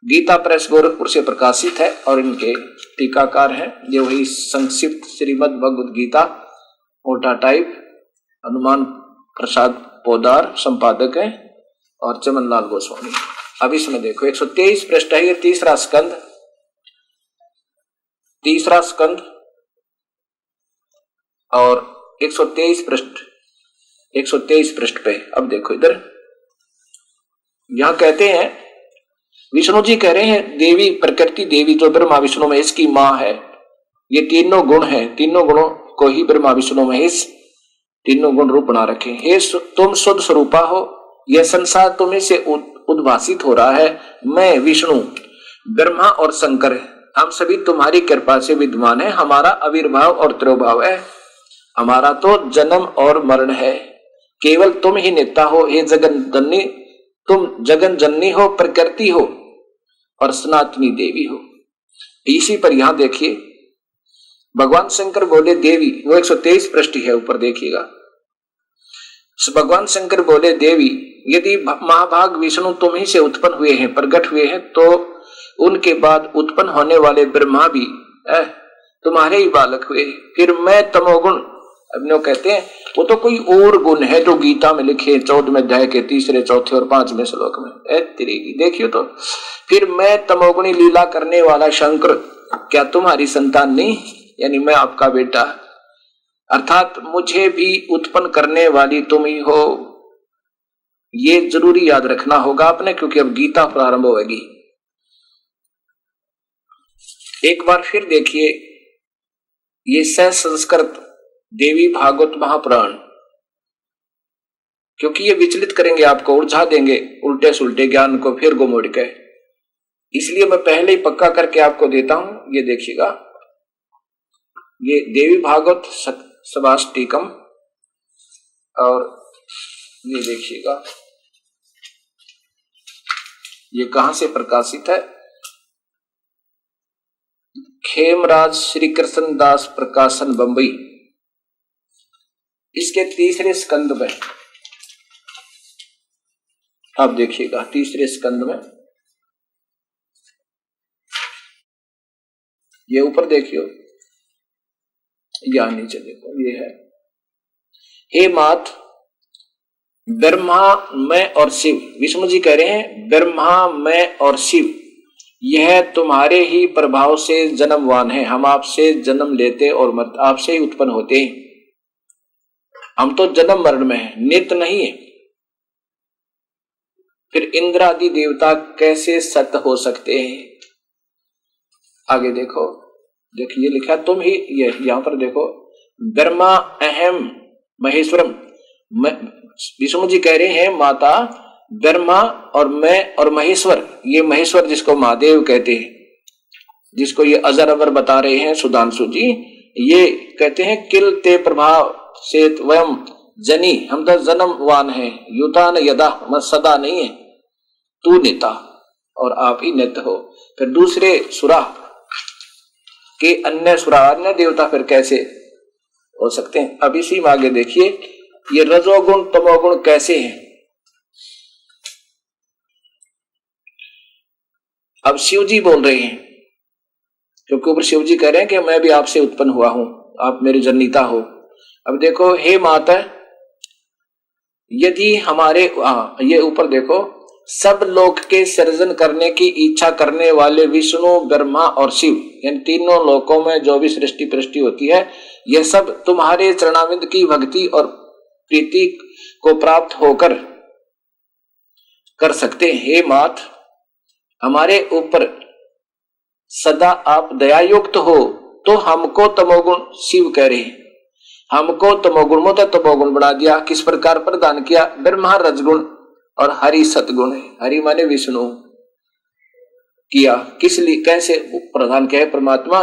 गीता प्रेस गोरखपुर से प्रकाशित है और इनके टीकाकार हैं। ये वही संक्षिप्त श्रीमद् भगवद गीता मोटा टाइप हनुमान प्रसाद पोदार संपादक है और चमनलाल गोस्वामी। अब इसमें देखो 123 पृष्ठ है, ये तीसरा स्कंद और 123 पृष्ठ पे। अब देखो इधर, यहां कहते हैं विष्णु जी कह रहे हैं देवी प्रकृति देवी जो ब्रह्मा विष्णु महेश की मां है, ये तीनों गुण है, तीनों गुणों को ही ब्रह्मा विष्णु महेश तीनों गुण रूप बना रखे। हे तुम शुद्ध स्वरूपा हो, यह संसार तुम्हें से उद्भासित हो रहा है। मैं विष्णु ब्रह्मा और शंकर हम सभी तुम्हारी कृपा से विद्यमान है। हमारा आविर्भाव और तिरोभाव है, हमारा तो जन्म और मरण है, केवल तुम ही नेता हो। हे जगन जननी, तुम जगन जननी हो, प्रकृति हो और सनातनी देवी हो। इसी पर यहां देखिए भगवान शंकर बोले देवी, वो 123 पृष्ठ है ऊपर देखिएगा। भगवान शंकर बोले देवी, यदि महाभाग विष्णु तुम ही से उत्पन्न हुए हैं, प्रकट हुए हैं, तो उनके बाद उत्पन्न होने वाले ब्रह्मा भी तुम्हारे ही बालक हुए। फिर मैं तमोगुण, अब कहते हैं वो तो कोई और गुण है जो गीता में लिखे 14वें अध्याय के 3, 4 और 5वें श्लोक में तिरेगी। देखियो तो, फिर मैं तमोगुणी लीला करने वाला शंकर क्या तुम्हारी संतान नहीं, यानी मैं आपका बेटा, अर्थात मुझे भी उत्पन्न करने वाली तुम ही हो। ये जरूरी याद रखना होगा आपने, क्योंकि अब गीता प्रारंभ होगी। एक बार फिर देखिए ये संस्कृत देवी भागवत महापुराण, क्योंकि ये विचलित करेंगे आपको, उलझा देंगे उल्टे सुलटे ज्ञान को फिर घुमोड़ के, इसलिए मैं पहले ही पक्का करके आपको देता हूं। ये देखिएगा, ये देवी भागवत सभाष्टिकम, और ये देखिएगा ये कहां से प्रकाशित है, खेमराज श्री कृष्ण दास प्रकाशन बंबई, इसके तीसरे स्कंद में आप देखिएगा। तीसरे स्कंद में ये ऊपर देखियो, या नीचे देखो, ये है हे मात ब्रह्मा मैं और शिव, विष्णु जी कह रहे हैं ब्रह्मा मैं और शिव यह तुम्हारे ही प्रभाव से जन्मवान है। हम आपसे जन्म लेते और मरते, आपसे ही उत्पन्न होते हैं। हम तो जन्म मरण में है, नित्य नहीं है। फिर इंद्र आदि देवता कैसे सत्य हो सकते हैं? आगे देखो, देखिए लिखा तुम ही, ये यहां पर देखो, ब्रह्मा अहम महेश्वरम, विष्णु जी कह रहे हैं माता ब्रह्मा और मैं और महेश्वर, ये महेश्वर जिसको महादेव कहते हैं, जिसको ये अजर अबर बता रहे हैं सुधांशु जी, ये कहते हैं किल ते प्रभाव से वयम जनी, हम तो जन्मवान हैं, युता न यदा, मैं सदा नहीं है, तू नेता और आप ही नित्य हो। फिर दूसरे सुरा के अन्य सुरा अन्य देवता फिर कैसे हो सकते हैं? अब इसी में आगे देखिए ये रजोगुण तमोगुण कैसे हैं। अब शिव जी बोल रहे हैं, क्योंकि ऊपर शिव जी कह रहे हैं कि मैं भी आपसे उत्पन्न हुआ हूं, आप मेरी जननीता हो। अब देखो हे माता, यदि हमारे ये ऊपर देखो, सब लोक के सृजन करने की इच्छा करने वाले विष्णु ब्रह्मा और शिव, इन तीनों लोकों में जो भी सृष्टि पृष्टि होती है, यह सब तुम्हारे चरणाविंद की भक्ति और प्रीति को प्राप्त होकर कर सकते हैं। हे मात, हमारे ऊपर सदा आप दयायुक्त हो, तो हमको तमोगुण, शिव कह रहे हैं हमको तमोगुण में तमोगुण बना दिया। किस प्रकार प्रदान किया? ब्रह्मा रजगुण और हरि सतगुण है, हरि माने विष्णु किया। किस लिए, कैसे प्रदान किया है परमात्मा?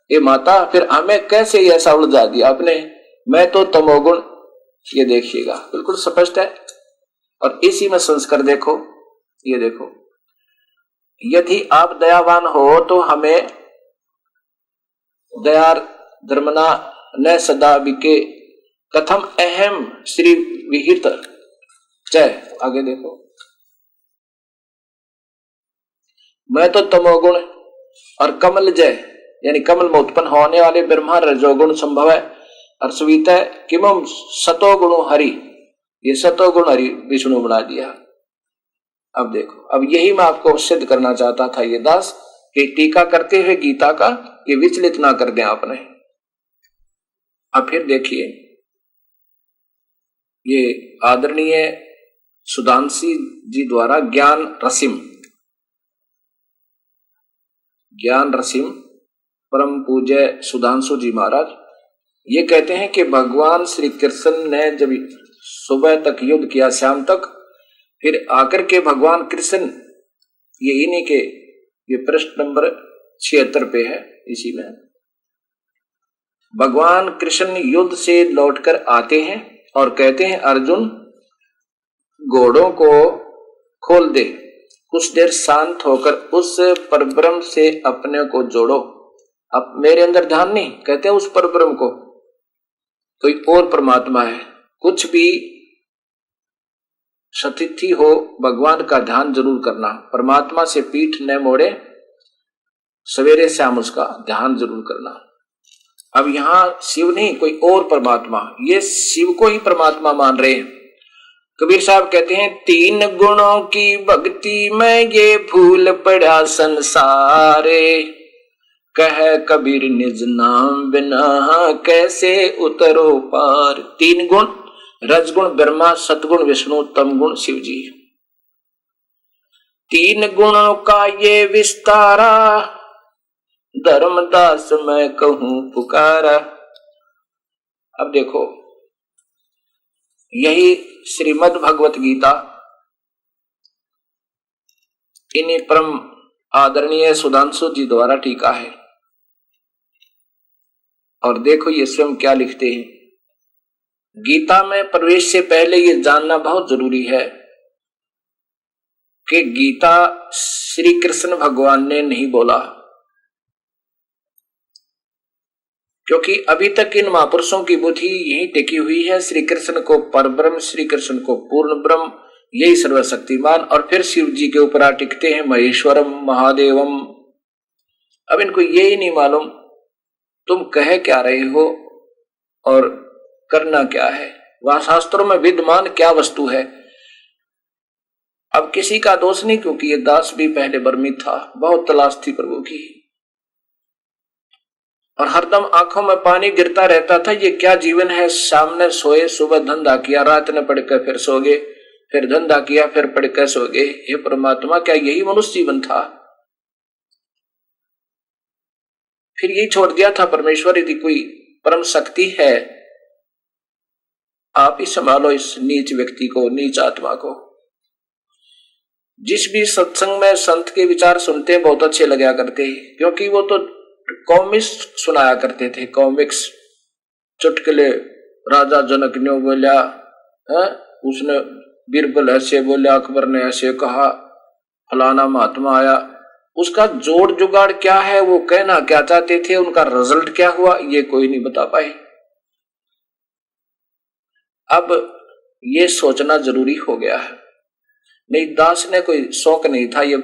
ये माता, फिर हमें कैसे ऐसा उलझा दिया आपने? मैं तो तमोगुण ये देखिएगा बिल्कुल स्पष्ट है। और इसी में संस्कार देखो, ये देखो, यदि आप दयावान हो तो हमें दयार धर्मना न सदा बिके कथम अहम श्री विहित जय। आगे देखो, मैं तो तमोगुण और कमल जय यानी कमल में उत्पन्न होने वाले ब्रह्मा रजोगुण संभव है और स्वीत है किमम सतोगुण हरि, ये सतोगुण हरि विष्णु बना दिया। अब देखो, अब यही मैं आपको सिद्ध करना चाहता था ये दास कि टीका करते हुए गीता का ये विचलित ना कर दें आपने। अब फिर देखिए, ये आदरणीय सुधांशी जी द्वारा ज्ञान रसिम परम पूज्य सुधांशु जी महाराज ये कहते हैं कि भगवान श्री कृष्ण ने जब सुबह तक युद्ध किया, शाम तक, फिर आकर के भगवान कृष्ण, ये इन्हीं के, ये प्रश्न नंबर 76 पे है, इसी में भगवान कृष्ण युद्ध से लौटकर आते हैं और कहते हैं अर्जुन घोड़ों को खोल दे, कुछ देर शांत होकर उस परब्रह्म से अपने को जोड़ो। अब मेरे अंदर ध्यान नहीं, कहते हैं उस परब्रह्म को, कोई और परमात्मा है, कुछ भी सतिथि हो भगवान का ध्यान जरूर करना, परमात्मा से पीठ न मोड़े, सवेरे शाम उसका ध्यान जरूर करना। अब यहां शिव नहीं, कोई और परमात्मा, ये शिव को ही परमात्मा मान रहे हैं। कबीर साहब कहते हैं 3 गुणों की भक्ति में ये फूल पड़ा संसारे, कह कबीर निज नाम बिना कैसे उतरो पार। 3 गुण, रजगुण ब्रह्मा, सतगुण विष्णु, तमगुण शिव जी। 3 गुणों का ये विस्तारा, धर्मदास मैं कहूं पुकारा। अब देखो, यही श्रीमद् भगवत गीता इन्हीं परम आदरणीय सुधांशु जी द्वारा टीका है। और देखो ये स्वयं क्या लिखते हैं। गीता में प्रवेश से पहले ये जानना बहुत जरूरी है कि गीता श्री कृष्ण भगवान ने नहीं बोला, क्योंकि अभी तक इन महापुरुषों की बुद्धि यही टिकी हुई है, श्री कृष्ण को परब्रह्म, श्री कृष्ण को पूर्ण ब्रह्म, यही सर्वशक्तिमान, और फिर शिव जी के ऊपर टिकते हैं महेश्वरम महादेवम। अब इनको यही नहीं मालूम तुम कह क्या रहे हो और करना क्या है, वह शास्त्रों में विद्यमान क्या वस्तु है। अब किसी का दोष नहीं, क्योंकि ये दास भी पहले बर्मी था, बहुत तलाश थी प्रभु की, और हरदम आंखों में पानी गिरता रहता था, ये क्या जीवन है। सामने सोए, सुबह धंधा किया, रात ने पढ़कर फिर सो गए, फिर धंधा किया, फिर पढ़कर सो गए। हे परमात्मा, क्या यही मनुष्य जीवन था? फिर यही छोड़ दिया था, परमेश्वर यदि कोई परम शक्ति है, आप ही संभालो इस नीच व्यक्ति को, नीच आत्मा को। जिस भी सत्संग में संत के विचार सुनते हैं बहुत अच्छे लगा करते हैं, क्योंकि वो तो कॉमिक्स सुनाया करते थे, कॉमिक्स, चुटकुले। राजा जनक ने बोला, उसने बीरबल ऐसे बोला, अकबर ने ऐसे कहा, फलाना महात्मा आया, उसका जोड़ जुगाड़ क्या है, वो कहना क्या चाहते थे, उनका रिजल्ट क्या हुआ, ये कोई नहीं बता पाए। अब ये सोचना जरूरी हो गया है। नहीं, दास ने कोई शौक नहीं था ये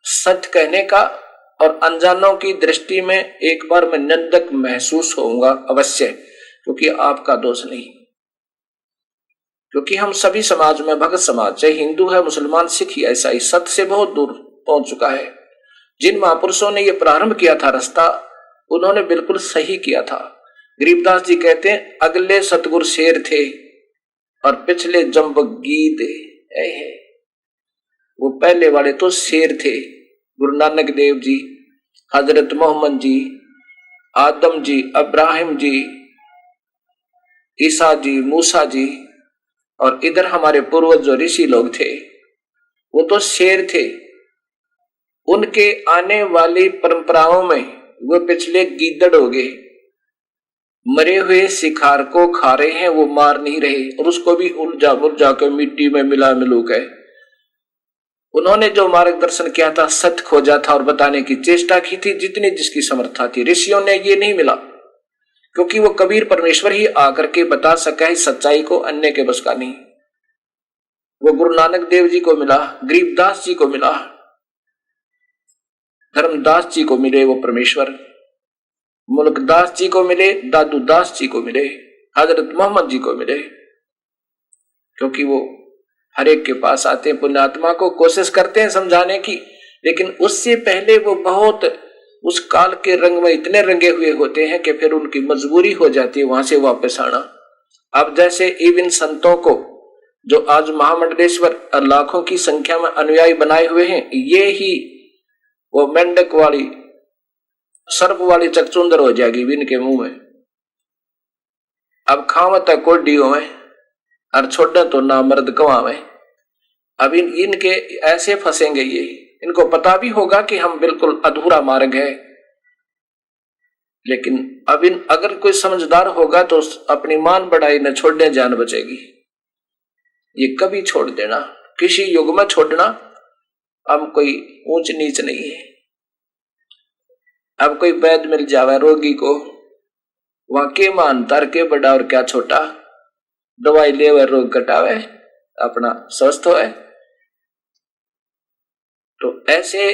सच कहने का, और अनजानों की दृष्टि में एक बार मैं निंदक महसूस होऊंगा अवश्य, क्योंकि आपका दोष नहीं, क्योंकि हम सभी समाज में भगत समाज, चाहे हिंदू है, मुसलमान, सिख, ईसाई, सत्य से बहुत दूर पहुंच चुका है। जिन महापुरुषों ने यह प्रारंभ किया था रास्ता, उन्होंने बिल्कुल सही किया था। गरीबदास जी कहते हैं अगले सतगुरु शेर थे और पिछले जंब गीद है, वो पहले वाले तो शेर थे। गुरु नानक देव जी, हजरत मोहम्मद जी, आदम जी, अब्राहिम जी, ईसा जी, मूसा जी, और इधर हमारे पूर्वज जो ऋषि लोग थे, वो तो शेर थे। उनके आने वाली परंपराओं में वो पिछले गीदड़ हो गए। मरे हुए शिकार को खा रहे हैं, वो मार नहीं रहे, और उसको भी उलझा मुलझा कर मिट्टी में मिलू गए। उन्होंने जो मार्गदर्शन किया था, सत्य खोजा था और बताने की चेष्टा की थी जितनी जिसकी समर्था थी। ऋषियों ने ये नहीं मिला, क्योंकि वो कबीर परमेश्वर ही आकर के बता सका है सच्चाई को, अन्य के बस का नहीं। वो गुरु नानक देव जी को मिला, गरीबदास जी को मिला, धर्मदास जी को मिले वो परमेश्वर, मुल्कदास जी को मिले, दादू दास जी को मिले, हजरत मोहम्मद जी को मिले, क्योंकि वो हर एक के पास आते हैं, पुण्यात्मा को कोशिश करते हैं समझाने की, लेकिन उससे पहले वो बहुत उस काल के रंग में इतने रंगे हुए होते हैं कि फिर उनकी मजबूरी हो जाती है वहां से वापस आना। अब जैसे इवन संतों को जो आज महामंडलेश्वर और लाखों की संख्या में अनुयायी बनाए हुए हैं, ये ही वो मेंढक वाली सर्प वाली चकचुंदर हो जाएगी इनके मुंह में। अब खावत कोडियों में और छोड़ना तो ना मर्द कवा में। अब इनके ऐसे फंसेंगे ये, इनको पता भी होगा कि हम बिल्कुल अधूरा मार्ग है, लेकिन अब अगर कोई समझदार होगा तो अपनी मान बढ़ाई न छोड़ने जान बचेगी। ये कभी छोड़ देना, किसी युग में छोड़ना अब कोई ऊंच नीच नहीं है। अब कोई वैद्य मिल जावे रोगी को, वहां के मान तार के बड़ा और क्या छोटा, दवाई ले वे रोग घटावे अपना स्वस्थ हो। तो ऐसे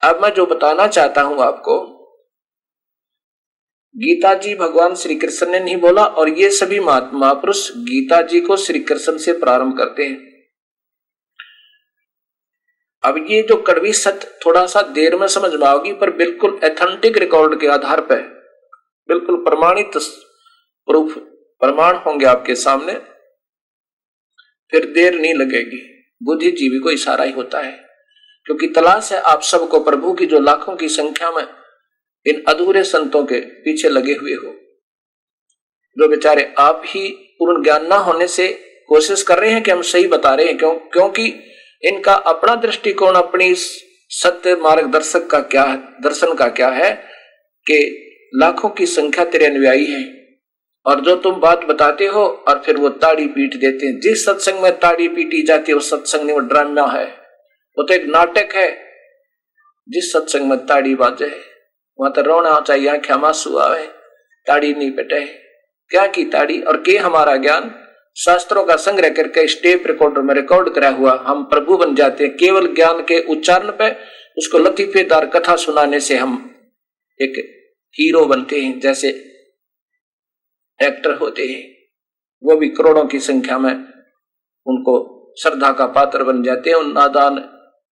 अब मैं जो बताना चाहता हूं आपको, गीता जी भगवान श्री कृष्ण ने नहीं बोला, और ये सभी महापुरुष गीता जी को श्री कृष्ण से प्रारंभ करते हैं। अब ये जो कड़वी सत्य थोड़ा सा देर में समझ में आओगी, पर बिल्कुल एथेंटिक रिकॉर्ड के आधार पर बिल्कुल प्रमाणित प्रूफ प्रमाण होंगे आपके सामने, फिर देर नहीं लगेगी। बुद्धिजीवी को इशारा ही होता है, क्योंकि तलाश है आप सबको प्रभु की, जो लाखों की संख्या में इन अधूरे संतों के पीछे लगे हुए हो, जो बेचारे आप ही पूर्ण ज्ञान ना होने से कोशिश कर रहे हैं कि हम सही बता रहे हैं। क्योंकि इनका अपना दृष्टिकोण, अपनी सत्य मार्गदर्शक का क्या है, दर्शन का क्या है कि लाखों की संख्या तेरे अनुयायी है, और जो तुम बात बताते हो और फिर वो ताड़ी पीट देते हैं। जिस सत्संग में ताड़ी पीटी जाती है वो सत्संग नहीं, वो ड्रामा है, वो तो एक नाटक है। जिस सत्संग में ताड़ी बाजे वहां तो रोना चाहिए, आंखें आंसू आवे, ताड़ी नहीं पिटे। क्या की ताड़ी और के हमारा ज्ञान शास्त्रों का संग्रह करके स्टेप रिकॉर्डर में रिकॉर्ड करा हुआ हम प्रभु बन जाते हैं। केवल ज्ञान के उच्चारण पे उसको लतीफेदार कथा सुनाने से हम एक हीरो बनते हैं, जैसे एक्टर होते हैं, वो भी करोड़ों की संख्या में उनको श्रद्धा का पात्र बन जाते हैं उन नादान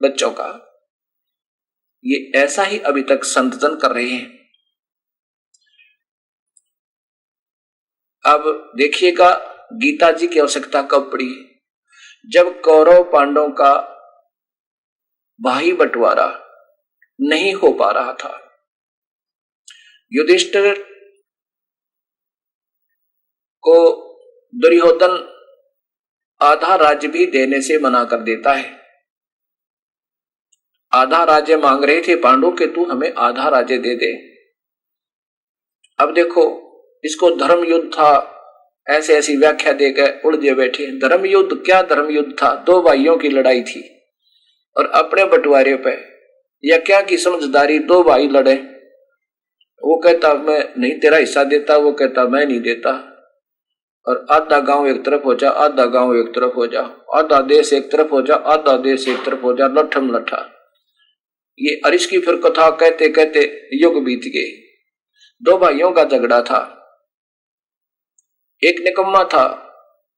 बच्चों का। ये ऐसा ही अभी तक संतजन कर रहे हैं। अब देखिएगा गीता जी की आवश्यकता कब पड़ी, जब कौरव पांडवों का भाई बंटवारा नहीं हो पा रहा था। युधिष्ठिर को दुर्योधन आधा राज्य भी देने से मना कर देता है। आधा राज्य मांग रहे थे पांडव के, तू हमें आधा राज्य दे दे। अब देखो, इसको धर्म युद्ध था ऐसे ऐसी व्याख्या देकर उलझे बैठे। धर्म युद्ध क्या धर्म युद्ध था, दो भाइयों की लड़ाई थी, और अपने बंटवारे पे या क्या की समझदारी, दो भाई लड़े। वो कहता मैं नहीं तेरा हिस्सा देता, वो कहता मैं नहीं देता, और आधा गांव एक तरफ हो जा, आधा गांव एक तरफ हो जा, आधा देश एक तरफ हो जा, आधा देश एक तरफ हो जा, लठम लठा। ये अरिश की फिर कथा कहते कहते युग बीत गए। दो भाइयों का झगड़ा था, एक निकम्मा था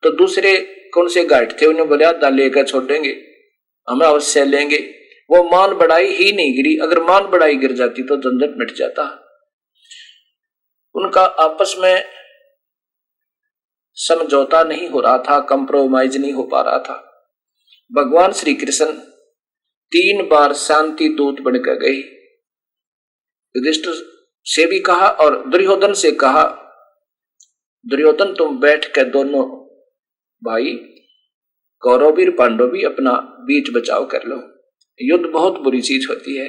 तो दूसरे कौन से गाइड थे, उन्हें बोले आधा लेकर छोड़ेंगे, हमें अवश्य लेंगे। वो मान बढ़ाई ही नहीं गिरी, अगर मान बढ़ाई गिर जाती तो झंझट मिट जाता। उनका आपस में समझौता नहीं हो रहा था, कंप्रोमाइज नहीं हो पा रहा था। भगवान श्री कृष्ण 3 बार शांति दूत बनकर गए। युधिष्ठिर से भी कहा और दुर्योधन से कहा, दुर्योधन तुम बैठ कर दोनों भाई कौरव भी पांडव भी अपना बीच बचाव कर लो। युद्ध बहुत बुरी चीज होती है,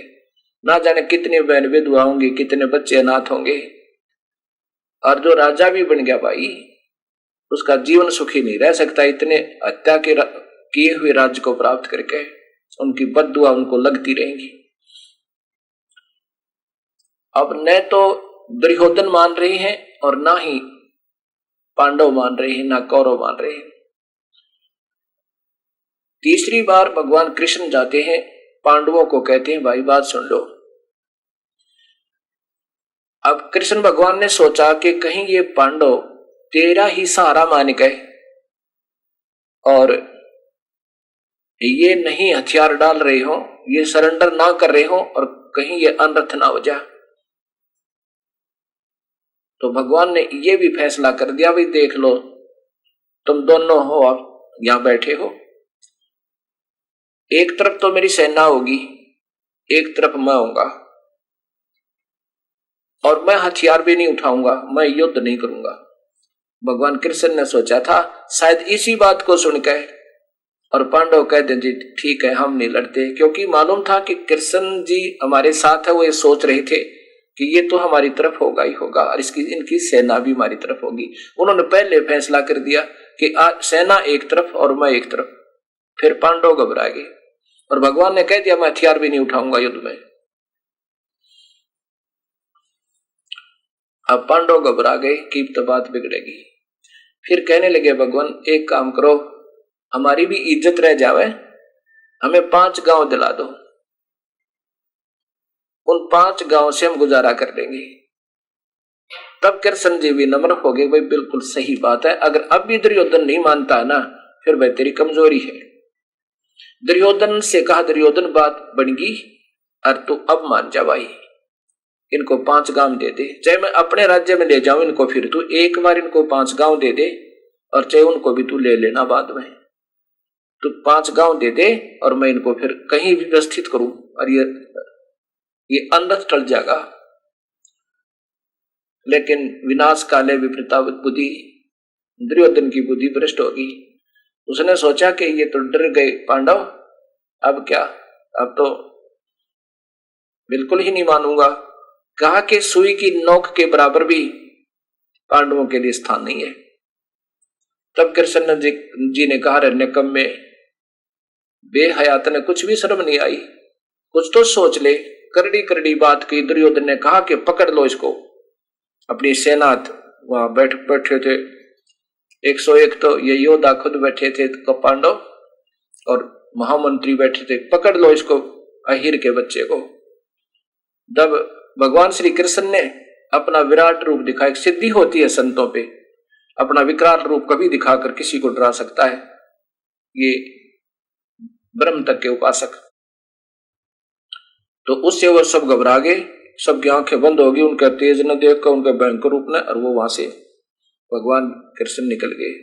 ना जाने कितने बहन विधवा होंगे, कितने बच्चे अनाथ होंगे। और जो राजा भी बन गया भाई, उसका जीवन सुखी नहीं रह सकता इतने हत्या के किए हुए राज्य को प्राप्त करके। उनकी बद्दुआ उनको लगती रहेंगी। अब न तो दुर्योधन मान रहे हैं और ना ही पांडव मान रहे हैं, ना कौरव मान रहे हैं। तीसरी बार भगवान कृष्ण जाते हैं, पांडवों को कहते हैं भाई बात सुन लो। अब कृष्ण भगवान ने सोचा कि कहीं ये पांडव तेरा ही सहारा मान गए और ये नहीं हथियार डाल रहे हो, ये सरेंडर ना कर रहे हो और कहीं ये अनर्थ ना हो जाए। तो भगवान ने ये भी फैसला कर दिया, भाई देख लो, तुम दोनों हो, आप यहां बैठे हो, एक तरफ तो मेरी सेना होगी, एक तरफ मैं होऊंगा और मैं हथियार भी नहीं उठाऊंगा, मैं युद्ध नहीं करूंगा। भगवान कृष्ण ने सोचा था शायद इसी बात को सुनकर और पांडव कहते जी ठीक है हम नहीं लड़ते, क्योंकि मालूम था कि कृष्ण जी हमारे साथ है। वो ये सोच रहे थे कि ये तो हमारी तरफ होगा ही होगा और इनकी सेना भी हमारी तरफ होगी। उन्होंने पहले फैसला कर दिया कि सेना एक तरफ और मैं एक तरफ। फिर पांडव घबरा गए और भगवान ने कह दिया मैं हथियार भी नहीं उठाऊंगा युद्ध में। अब पांडव घबरा गए कि तो बात बिगड़ेगी। फिर कहने लगे भगवान एक काम करो, हमारी भी इज्जत रह जावे, हमें 5 गांव दिला दो, उन 5 गांव से हम गुजारा कर लेंगे। तब कृष्ण जी भी नम्र हो गए, भाई बिल्कुल सही बात है, अगर अब भी दुर्योधन नहीं मानता ना फिर भाई तेरी कमजोरी है। दुर्योधन से कहा दुर्योधन बात बन गई और तू अब मान जा भाई, इनको 5 गांव दे दे, चाहे मैं अपने राज्य में ले जाऊं इनको, फिर तू एक बार इनको 5 गांव दे दे और चाहे उनको भी तू ले लेना बाद में, तू 5 गांव दे दे और मैं इनको फिर कहीं भी व्यवस्थित करूं और ये अनर्थ टल जाएगा। लेकिन विनाश काले विपरीता बुद्धि, दुर्योधन की बुद्धि भ्रष्ट होगी। उसने सोचा कि ये तो डर गए पांडव, अब क्या, अब तो बिल्कुल ही नहीं मानूंगा। कहा कि सुई की नोक के बराबर भी पांडवों के लिए स्थान नहीं है। तब कृष्ण जी ने कहा निकम में बेहयात ने कुछ भी शर्म नहीं आई, कुछ तो सोच ले। करड़ी करड़ी बात की। दुर्योधन ने कहा कि पकड़ लो इसको। अपनी सेना वहां बैठे थे 101, तो ये योद्धा खुद बैठे थे पांडव और महामंत्री बैठे थे, पकड़ लो इसको अहिर के बच्चे को। जब भगवान श्री कृष्ण ने अपना विराट रूप दिखाया, सिद्धि होती है संतों पे, अपना विकराल रूप कभी दिखाकर किसी को डरा सकता है ये ब्रह्म तक के उपासक। तो उससे वो सब घबरा गए, सबकी आंखें बंद हो गई, उनका तेज न देखकर, उनका भयंकर रूप न, और वो वहां से भगवान कृष्ण निकल गए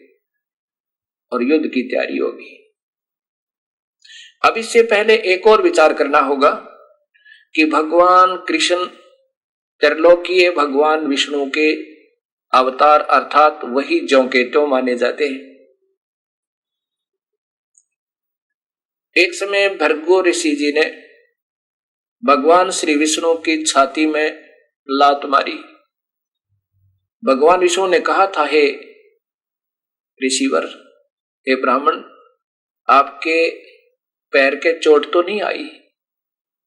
और युद्ध की तैयारी होगी। अब इससे पहले एक और विचार करना होगा कि भगवान कृष्ण त्रिलोकीय भगवान विष्णु के अवतार अर्थात वही ज्यों के त्यों माने जाते हैं। एक समय भृगु ऋषि जी ने भगवान श्री विष्णु की छाती में लात मारी। भगवान विष्णु ने कहा था, हे ऋषिवर, हे ब्राह्मण, आपके पैर के चोट तो नहीं आई,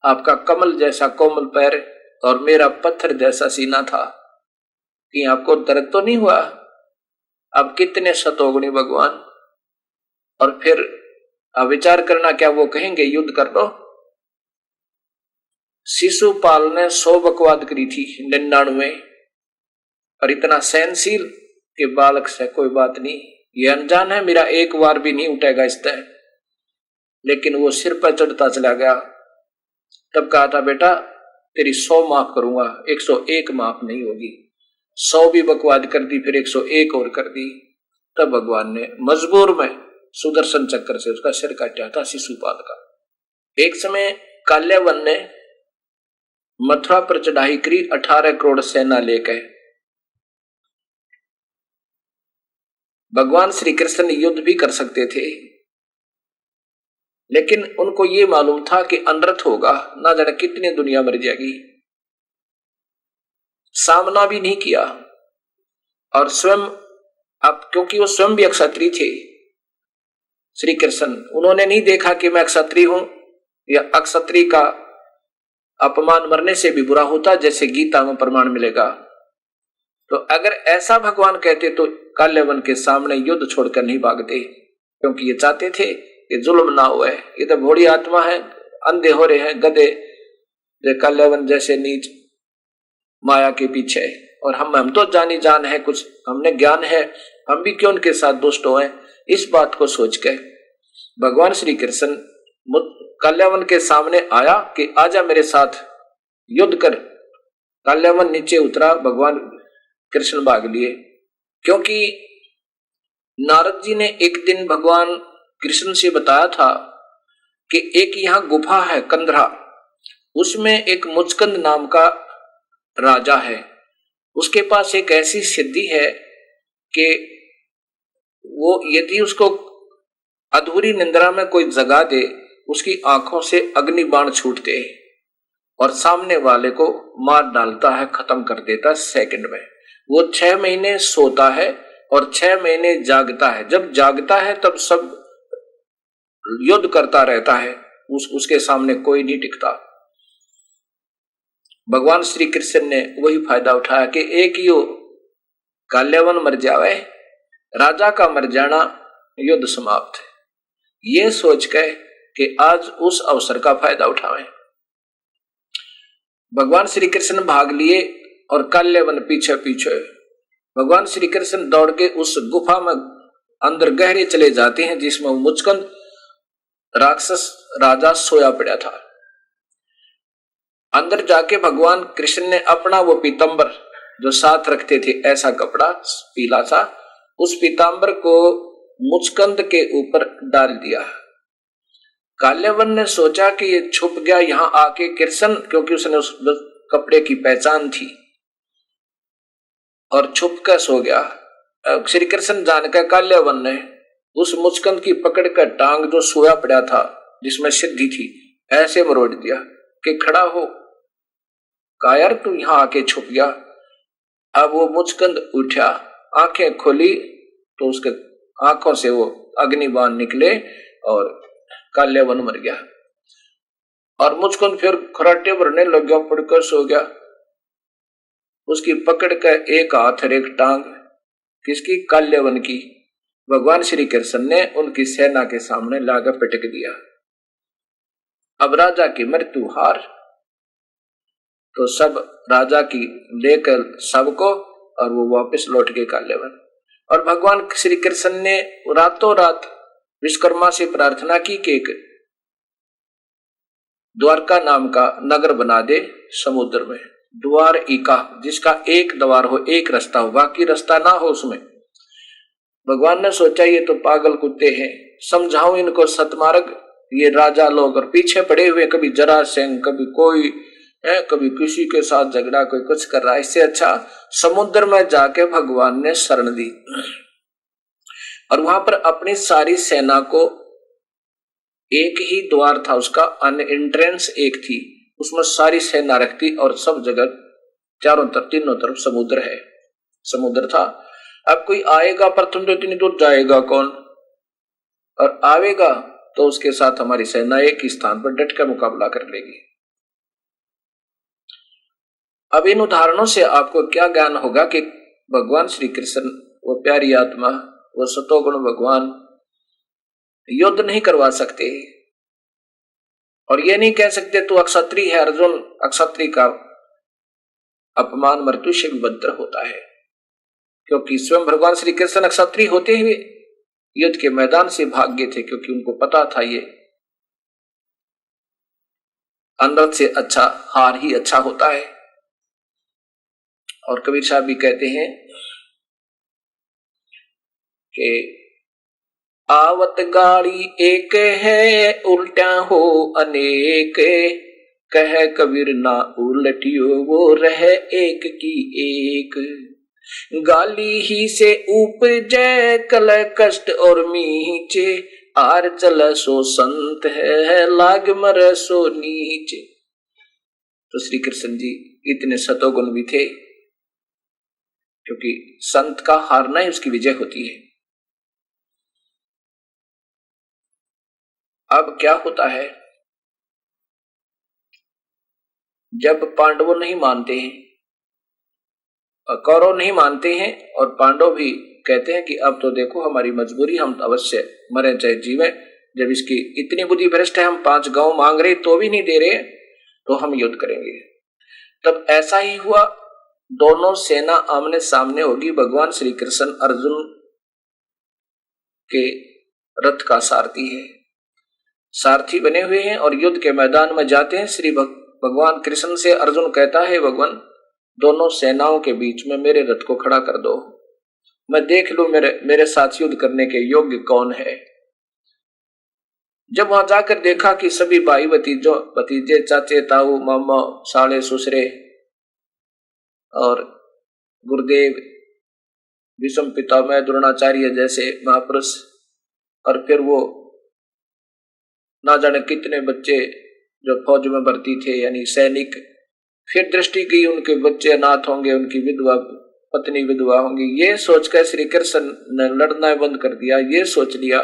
आपका कमल जैसा कोमल पैर और मेरा पत्थर जैसा सीना था, कि आपको दर्द तो नहीं हुआ? अब कितने शतोगुणी भगवान। और फिर अब विचार करना, क्या वो कहेंगे युद्ध कर लो? शिशुपाल ने 100 बकवाद करी थी 99, और इतना सहनशील कि बालक से कोई बात नहीं, ये अनजान है, मेरा एक बार भी नहीं उठेगा इस तरह। लेकिन वो सिर पर चढ़ता चला गया। तब कहा था, बेटा तेरी 100 माफ करूंगा, 101 माफ नहीं होगी। 100 भी बकवाद कर दी, फिर 101 और कर दी। तब भगवान ने मजबूर में सुदर्शन चक्र से उसका सिर काटा था शिशुपाल का। एक समय काल्यावन ने मथुरा पर चढ़ाई करी 18 करोड़ सेना लेकर। भगवान श्री कृष्ण युद्ध भी कर सकते थे, लेकिन उनको ये मालूम था कि अनर्थ होगा, ना जाने कितनी दुनिया मर जाएगी। सामना भी नहीं किया। और स्वयं अब क्योंकि वो स्वयं भी क्षत्रिय थे श्री कृष्ण, उन्होंने नहीं देखा कि मैं क्षत्रिय हूं या अक्षत्रिय का अपमान मरने से भी बुरा होता, जैसे गीता में प्रमाण मिलेगा। तो अगर ऐसा भगवान कहते तो काल्यवन के सामने युद्ध छोड़कर नहीं भागते, क्योंकि ये चाहते थे कि जुल्म ना हुए। ये तो भोड़ी आत्मा है, अंधे हो रहे हैं, गधे काल्यवन जैसे नीच माया के पीछे, और हम तो जानी जान है, कुछ हमने ज्ञान है, हम भी क्यों उनके साथ दुष्ट हुए। इस बात को सोच के भगवान श्री कृष्ण काल्यावन के सामने आया कि आजा मेरे साथ युद्ध कर। काल्यावन नीचे उतरा, भगवान कृष्ण भाग लिए, क्योंकि नारद जी ने एक दिन भगवान कृष्ण से बताया था कि एक यहाँ गुफा है कंधरा, उसमें एक मुचकंद नाम का राजा है, उसके पास एक ऐसी सिद्धि है कि वो यदि उसको अधूरी निंद्रा में कोई जगा दे, उसकी आंखों से अग्नि बाण छूटते और सामने वाले को मार डालता है, खत्म कर देता है सेकंड में। वो 6 महीने सोता है और 6 महीने जागता है। जब जागता है तब सब युद्ध करता रहता है, उसके सामने कोई नहीं टिकता। भगवान श्री कृष्ण ने वही फायदा उठाया कि एक ही काल्यावन मर जावे, राजा का मर जाना, युद्ध समाप्त। ये सोच के कि आज उस अवसर का फायदा उठावें, भगवान श्री कृष्ण भाग लिए और काल्यावन पीछे पीछे। भगवान श्री कृष्ण दौड़ के उस गुफा में अंदर गहरे चले जाते हैं, जिसमें मुचकंद राक्षस राजा सोया पड़ा था। अंदर जाके भगवान कृष्ण ने अपना वो पीतांबर जो साथ रखते थे, ऐसा कपड़ा पीला सा, उस पीतांबर को मुचकंद के ऊपर डाल दिया। काल्यावन ने सोचा कि ये छुप गया यहाँ आके कृष्ण, क्योंकि उसने उस कपड़े की पहचान थी, और छुप कर सो गया। श्री कृष्ण जानकर काल्यावन ने उस मुचकंद की पकड़ कर टांग जो सोया पड़ा था, जिसमें सिद्धि थी, ऐसे मरोड़ दिया कि खड़ा हो। कहा यार तू यहाँ आके छुप गया। अब वो मुचकंद उठा, आंखें खोली तो उसके आंखों से वो अग्निबाण निकले और काल्यावन मर गया। और मुचकंद फिर खराटे भरने लग गया, पड़कर सो गया। उसकी पकड़ कर एक हाथ और एक टांग, किसकी? काल्यावन की। भगवान श्री कृष्ण ने उनकी सेना के सामने लाकर पटक दिया। अब राजा की मृत्यु हार, तो सब राजा की लेकर सबको, और वो वापस लौट गए काल्यावन। और भगवान श्री कृष्ण ने रातों रात विश्वकर्मा से प्रार्थना की कि एक द्वारका नाम का नगर बना दे समुद्र में, द्वारिका, जिसका एक द्वार हो, एक रास्ता हो, बाकी रास्ता ना हो उसमें। भगवान ने सोचा ये तो पागल कुत्ते हैं, समझाऊं इनको सतमार्ग। ये राजा लोग और पीछे पड़े हुए, कभी जरासंध, कभी कोई है, कभी किसी के साथ झगड़ा, कोई कुछ कर रहा है। इससे अच्छा समुद्र में जाके भगवान ने शरण दी, और वहां पर अपनी सारी सेना को, एक ही द्वार था उसका, एंट्रेंस एक थी, उसमें सारी सेना रखती, और सब जगह चारों तरफ, तीनों तरफ समुद्र है, समुद्र था। अब कोई आएगा प्रथम तो इतनी दूर जाएगा कौन, और आवेगा तो उसके साथ हमारी सेना एक ही स्थान पर डट कर मुकाबला कर लेगी। अब इन उदाहरणों से आपको क्या ज्ञान होगा कि भगवान श्री कृष्ण, वो प्यारी आत्मा, वो सतोगुण भगवान युद्ध नहीं करवा सकते, और ये नहीं कह सकते तू अक्षत्रिय है अर्जुन, अक्षत्रिय का अपमान मृत्यु से भी बदतर होता है, क्योंकि स्वयं भगवान श्री कृष्ण अक्षत्रिय होते हुए युद्ध के मैदान से भाग गए थे, क्योंकि उनको पता था ये अनर्थ से अच्छा हार ही अच्छा होता है। और कबीर साहब भी कहते हैं कि आवत गाड़ी एक है, उल्टा हो अनेक, कह कबीर ना उलटियो वो रह एक की एक। गाली ही से उपजे कल कष्ट और मीचे, आर चल सो संत है लाग मर सो नीचे। तो श्री कृष्ण जी इतने सतोगुण भी थे क्योंकि संत का हारना ही उसकी विजय होती है। अब क्या होता है, जब पांडवों नहीं मानते हैं, कौरव नहीं मानते हैं और पांडव भी कहते हैं कि अब तो देखो हमारी मजबूरी, हम अवश्य मरे चाहे जीवे, जब इसकी इतनी बुद्धि भ्रष्ट है, हम 5 गांव मांग रहे तो भी नहीं दे रहे, तो हम युद्ध करेंगे। तब ऐसा ही हुआ, दोनों सेना आमने सामने होगी। भगवान श्री कृष्ण अर्जुन के रथ का सारथी है, सारथी बने हुए हैं और युद्ध के मैदान में जाते हैं। श्री भगवान कृष्ण से अर्जुन कहता है, भगवान दोनों सेनाओं के बीच में मेरे रथ को खड़ा कर दो, मैं देख लूं मेरे साथ युद्ध करने के योग्य कौन है। जब वहां जाकर देखा कि सभी भाई भतीजे, चाचे, ताऊ, मामा, साले, ससुरे और गुरुदेव, विषम पितामह, द्रोणाचार्य जैसे महापुरुष, और फिर वो ना जाने कितने बच्चे जो फौज में भर्ती थे यानी सैनिक, फिर दृष्टि की उनके बच्चे अनाथ होंगे, उनकी विधवा पत्नी विधवा होंगी। ये सोचकर श्री कृष्ण ने लड़ना बंद कर दिया। ये सोच लिया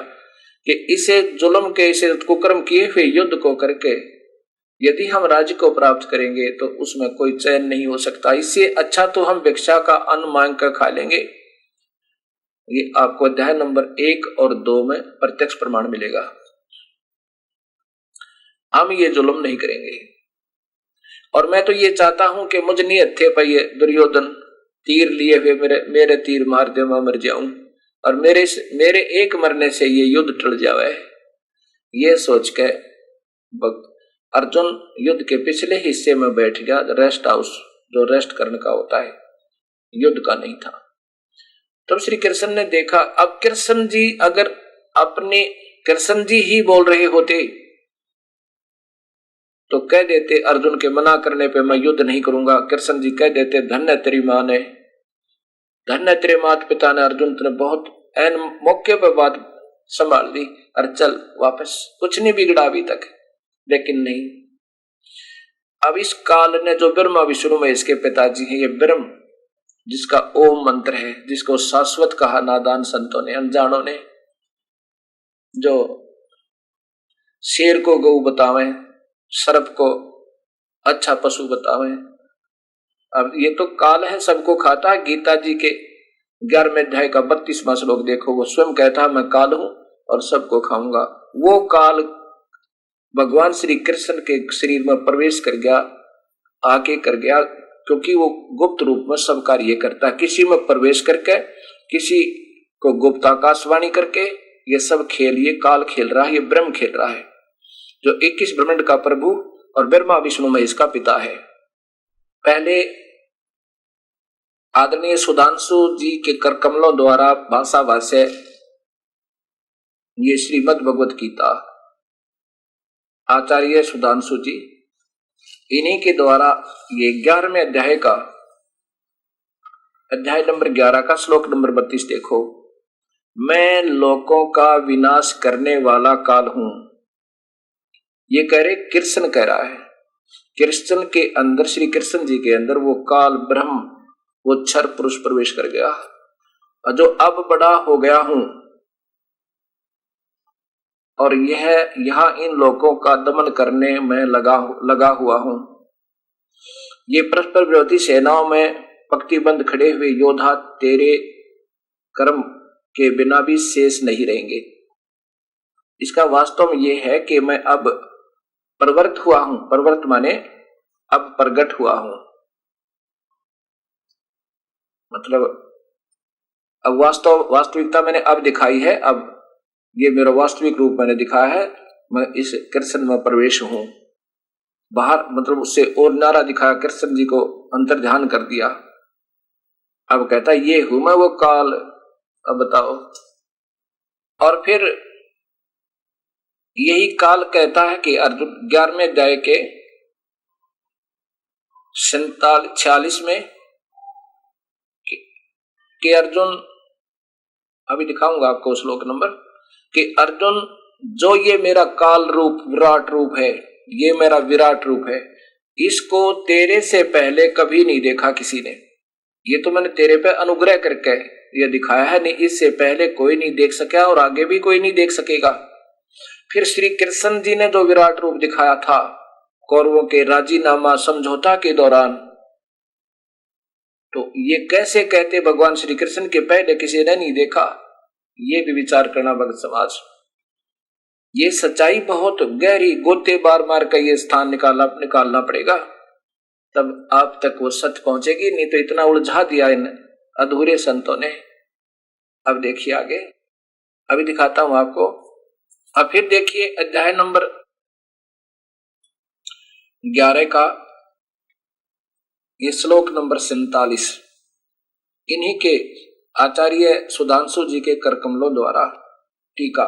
कि इसे जुल्म के, इसे कुकर्म किए हुए युद्ध को करके यदि हम राज्य को प्राप्त करेंगे तो उसमें कोई चैन नहीं हो सकता, इससे अच्छा तो हम भिक्षा का अन्न मांग कर खा लेंगे। ये आपको अध्याय नंबर 1 और 2 में प्रत्यक्ष प्रमाण मिलेगा। हम ये जुल्म नहीं करेंगे। और मैं तो ये चाहता हूं कि मुझ नहीं हत्थे पर ये दुर्योधन तीर लिए हुए मेरे तीर मार दे, मैं मर जाऊं और मेरे एक मरने से ये युद्ध टल जावे। ये सोच के अर्जुन युद्ध के पिछले हिस्से में बैठ गया, रेस्ट हाउस, जो रेस्ट करने का होता है, युद्ध का नहीं था। तब श्री कृष्ण ने देखा, अब कृष्ण जी अगर अपने कृष्ण जी ही बोल रहे होते तो कह देते अर्जुन के मना करने पे मैं युद्ध नहीं करूंगा। कृष्ण जी कह देते, धन्य तेरी मां ने, धन्य तेरे माता पिता ने, अर्जुन ने बहुत एन मौके पर बात संभाल ली और चल वापस, कुछ नहीं बिगड़ा अभी तक। लेकिन नहीं, अब इस काल ने, जो ब्रह्मा विष्णु में इसके पिताजी हैं, ये ब्रह्म जिसका ओम मंत्र है, जिसको शाश्वत कहा नादान संतों ने, अनजानों ने, जो शेर को गऊ बतावे, सर्प को अच्छा पशु बतावे। अब ये तो काल है, सबको खाता है। गीता जी के 11वें अध्याय का 32वां श्लोक देखो, वो स्वयं कहता है मैं काल हूं और सबको खाऊंगा। वो काल भगवान श्री कृष्ण के शरीर में प्रवेश कर गया, आके कर गया, क्योंकि वो गुप्त रूप में सब कार्य करता है। किसी में प्रवेश करके, किसी को गुप्त आकाशवाणी करके, ये सब खेल ये काल खेल रहा है, ये ब्रह्म खेल रहा है, जो 21 ब्रह्मांड का प्रभु और ब्रह्मा विष्णु में इसका पिता है। पहले आदरणीय सुधांशु जी के कर कमलों द्वारा भाषा भाष्य ये श्रीमद् भगवत गीता, आचार्य सुधांशु जी, इन्हीं के द्वारा ये 11वें अध्याय का अध्याय नंबर 11 का श्लोक नंबर 32 देखो, मैं लोकों का विनाश करने वाला काल हूं। ये कह रहे, कृष्ण कह रहा है। कृष्ण के अंदर, श्री कृष्ण जी के अंदर वो काल ब्रह्म, वो क्षर पुरुष प्रवेश कर गया, और जो अब बड़ा हो गया हूं और यह यहां इन लोगों का दमन करने में लगा हुआ हूं। ये परस्पर विरोधी सेनाओं में पंक्तिबंद खड़े हुए योद्धा तेरे कर्म के बिना भी शेष नहीं रहेंगे। इसका वास्तव में यह है कि मैं अब प्रवृत्त हुआ हूं। प्रवृत्त माने अब प्रगट हुआ हूं, मतलब अब वास्तविकता मैंने अब दिखाई है। अब ये मेरा वास्तविक रूप मैंने दिखाया है। मैं इस कृष्ण में प्रवेश हूं। बाहर मतलब उससे और नारा दिखाया, कृष्ण जी को अंतर ध्यान कर दिया। अब कहता ये हूं मैं वो काल। अब बताओ, और फिर यही काल कहता है कि अर्जुन 11वें अध्याय के 46 में कि अर्जुन, अभी दिखाऊंगा आपको श्लोक नंबर, कि अर्जुन जो ये मेरा काल रूप विराट रूप है, ये मेरा विराट रूप है, इसको तेरे से पहले कभी नहीं देखा किसी ने। ये तो मैंने तेरे पे अनुग्रह करके ये दिखाया है, नहीं इससे पहले कोई नहीं देख सका और आगे भी कोई नहीं देख सकेगा। फिर श्री कृष्ण जी ने जो विराट रूप दिखाया था कौरवों के राजीनामा समझौता के दौरान, तो ये कैसे कहते भगवान श्री कृष्ण के पहले किसी ने नहीं देखा? ये भी विचार करना भक्त समाज। ये सच्चाई बहुत गहरी, गोते बार मार का ये स्थान निकालना पड़ेगा, तब आप तक वो सत्य पहुंचेगी। नहीं तो इतना उलझा दिया इन अधूरे संतों ने। अब देखिए आगे, अभी दिखाता हूं आपको। अब फिर देखिए अध्याय नंबर 11 का ये श्लोक नंबर 47, इन्हीं के आचार्य सुधांशु जी के कर कमलों द्वारा टीका।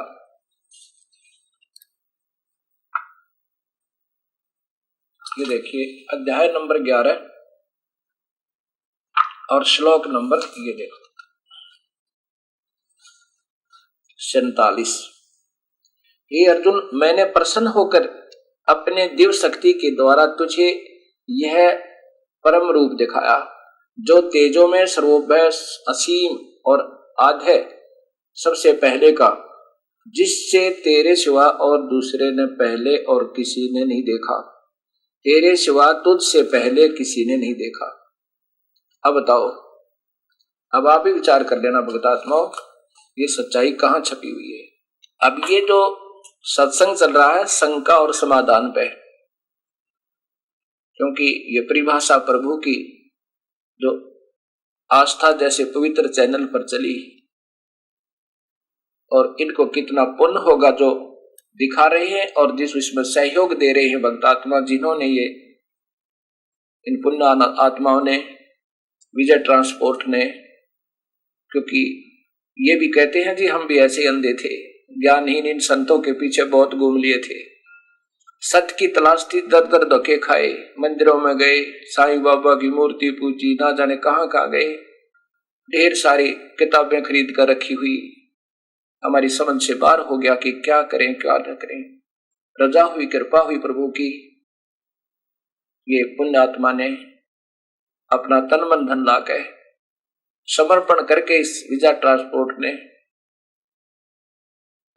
ये देखिए अध्याय नंबर 11 और श्लोक नंबर ये देखो 47। हे अर्जुन, मैंने प्रसन्न होकर अपने दिव्य शक्ति के द्वारा तुझे यह परम रूप दिखाया, जो तेजों में सर्वोपरि असीम और आधे सबसे पहले का, जिससे तेरे सिवा और दूसरे ने पहले और किसी ने नहीं देखा, तेरे सिवा तुझसे पहले किसी ने नहीं देखा। अब बताओ, अब आप ही विचार कर लेना भक्तात्माओं, ये सच्चाई कहां छपी हुई है। अब ये जो सत्संग चल रहा है शंका और समाधान पे, क्योंकि ये परिभाषा प्रभु की जो आस्था जैसे पवित्र चैनल पर चली, और इनको कितना पुण्य होगा जो दिखा रहे हैं और जिस इसमें सहयोग दे रहे हैं भक्तात्मा, जिन्होंने ये इन पुण्य आत्माओं ने, विजय ट्रांसपोर्ट ने, क्योंकि ये भी कहते हैं जी हम भी ऐसे अंधे थे, ज्ञानहीन इन संतों के पीछे बहुत घूम लिए थे, सत्य की तलाश थी, दर दर धोखे खाए, मंदिरों में गए, साईं बाबा की मूर्ति पूजी, ना जाने कहां कहां गए, ढेर सारी किताबें खरीद कर रखी हुई, हमारी समझ से बाहर हो गया कि क्या करें क्या न करें। रजा हुई, कृपा हुई प्रभु की, ये पुण्यात्मा ने अपना तन मन धन ला के समर्पण करके इस विजय ट्रांसपोर्ट ने,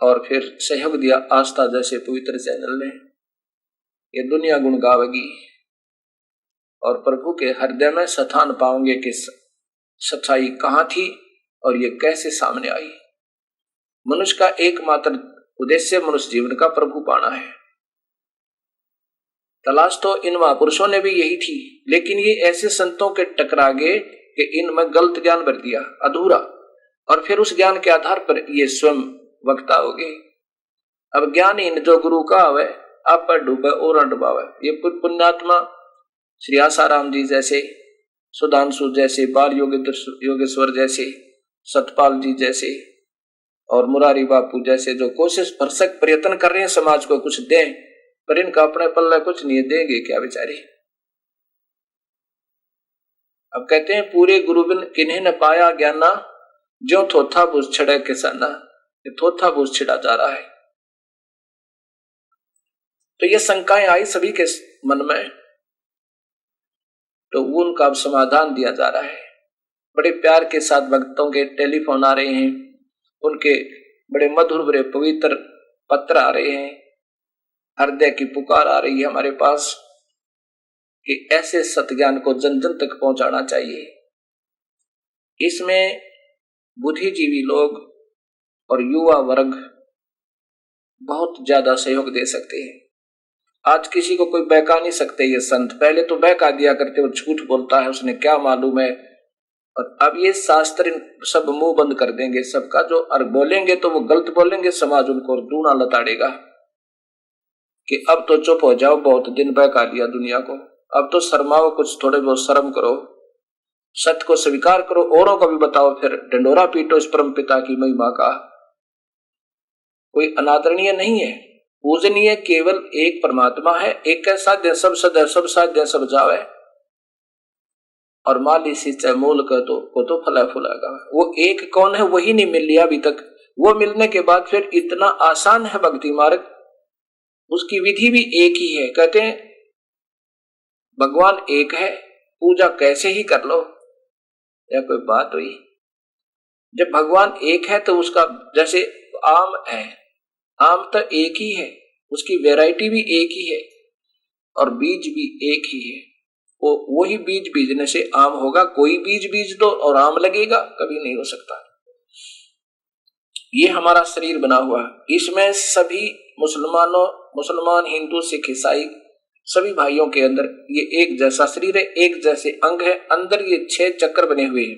और फिर सहयोग दिया आस्था जैसे पवित्र चैनल ने, ये दुनिया गुण गावेगी और प्रभु के हृदय में स्थान पाओगे कि सच्चाई कहां थी और ये कैसे सामने आई। मनुष्य का एकमात्र उद्देश्य मनुष्य जीवन का प्रभु पाना है। तलाश तो इन महापुरुषों ने भी यही थी, लेकिन ये ऐसे संतों के टकरा गए कि इनमें गलत ज्ञान भर दिया, अधूरा, और फिर उस ज्ञान के आधार पर ये स्वयं वक्ता हो गए। अब ज्ञानहीन जो गुरु का आवे आप पर डूबे और डुबावे। ये पुण्यात्मा श्री आसाराम जी जैसे, सुधांशु जैसे, बाल योगेश्वर जैसे, सतपाल जी जैसे और मुरारी बापू जैसे, जो कोशिश भरसक प्रयत्न कर रहे हैं समाज को कुछ दें, पर इनका अपने पल्ले कुछ नहीं देंगे क्या बेचारे। अब कहते हैं पूरे गुरु बिन किन्हें न पाया ज्ञाना, जो थोथा बुझ छड़े किसाना। ये थोथा बुझ छिड़ा जा रहा है। तो ये शंकाएं आई सभी के मन में, तो उनका अब समाधान दिया जा रहा है। बड़े प्यार के साथ भक्तों के टेलीफोन आ रहे हैं, उनके बड़े मधुर बड़े पवित्र पत्र आ रहे हैं, हृदय की पुकार आ रही है हमारे पास कि ऐसे सत्य ज्ञान को जन जन तक पहुंचाना चाहिए। इसमें बुद्धिजीवी लोग और युवा वर्ग बहुत ज्यादा सहयोग दे सकते हैं। आज किसी को कोई बहका नहीं सकते ये संत, पहले तो बहका दिया करते, वो झूठ बोलता है उसने क्या मालूम है, और अब ये शास्त्र सब मुंह बंद कर देंगे सबका, जो और बोलेंगे तो वो गलत बोलेंगे, समाज उनको दूना लताड़ेगा कि अब तो चुप हो जाओ, बहुत दिन बहका लिया दुनिया को, अब तो शर्माओ, कुछ थोड़े बहुत शर्म करो, सत्य को स्वीकार करो, औरों को भी बताओ, फिर डंडोरा पीटो इस परम पिता की महिमा का। कोई अनादरणीय नहीं है, पूजनीय केवल एक परमात्मा है, एक है साध्य सब सद, सब साध्य सब जावे, और माली सिंचाई मूल का तो फला फुलागा। वो एक कौन है वही नहीं मिल लिया अभी तक। वो मिलने के बाद फिर इतना आसान है भक्ति मार्ग, उसकी विधि भी एक ही है। कहते हैं भगवान एक है, पूजा कैसे ही कर लो, या कोई बात हुई? जब भगवान एक है तो उसका, जैसे आम है, आम तो एक ही है, उसकी वैरायटी भी एक ही है और बीज भी एक ही है। वो वही बीज बीजने से आम होगा। कोई बीज बीज दो और आम लगेगा? कभी नहीं हो सकता। ये हमारा शरीर बना हुआ है, इसमें सभी मुसलमान, हिंदू, सिख, ईसाई सभी भाइयों के अंदर ये एक जैसा शरीर है, एक जैसे अंग है। अंदर ये 6 चक्र बने हुए हैं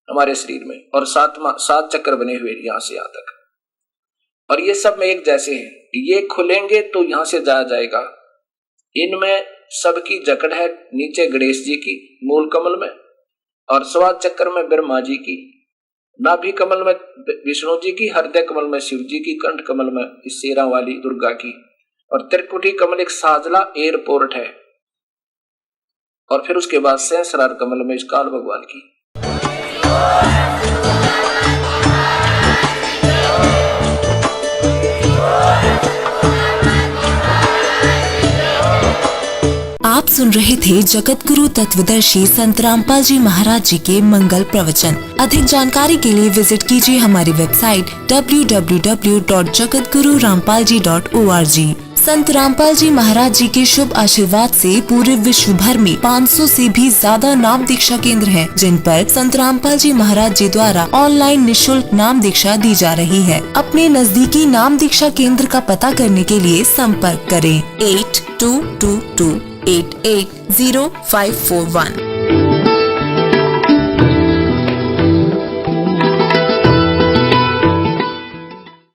हमारे शरीर में और 7 चक्र बने हुए यहाँ से यहाँ तक, और ये सब में एक जैसे हैं। ये खुलेंगे तो यहाँ से जाया जाएगा। इनमें सबकी जकड़ है नीचे गणेश जी की मूल कमल में, और स्वाद चक्र में ब्रह्मा जी की, नाभि कमल में विष्णु जी की, हृदय कमल में शिव जी की, कंठ कमल में इस शेरा वाली दुर्गा की, और त्रिकुटी कमल एक साजला एयरपोर्ट है, और फिर उसके बाद सहस्रार कमल में इस काल भगवान की। आप सुन रहे थे जगत गुरु तत्वदर्शी संत रामपाल जी महाराज जी के मंगल प्रवचन। अधिक जानकारी के लिए विजिट कीजिए हमारी वेबसाइट www.jagatgururampalji.org। संत रामपाल जी महाराज जी के शुभ आशीर्वाद से पूरे विश्व भर में 500 से भी ज्यादा नाम दीक्षा केंद्र हैं, जिन पर संत रामपाल जी महाराज जी द्वारा ऑनलाइन निशुल्क नाम दीक्षा दी जा रही है। अपने नजदीकी नाम दीक्षा केंद्र का पता करने के लिए संपर्क करें 8222880541।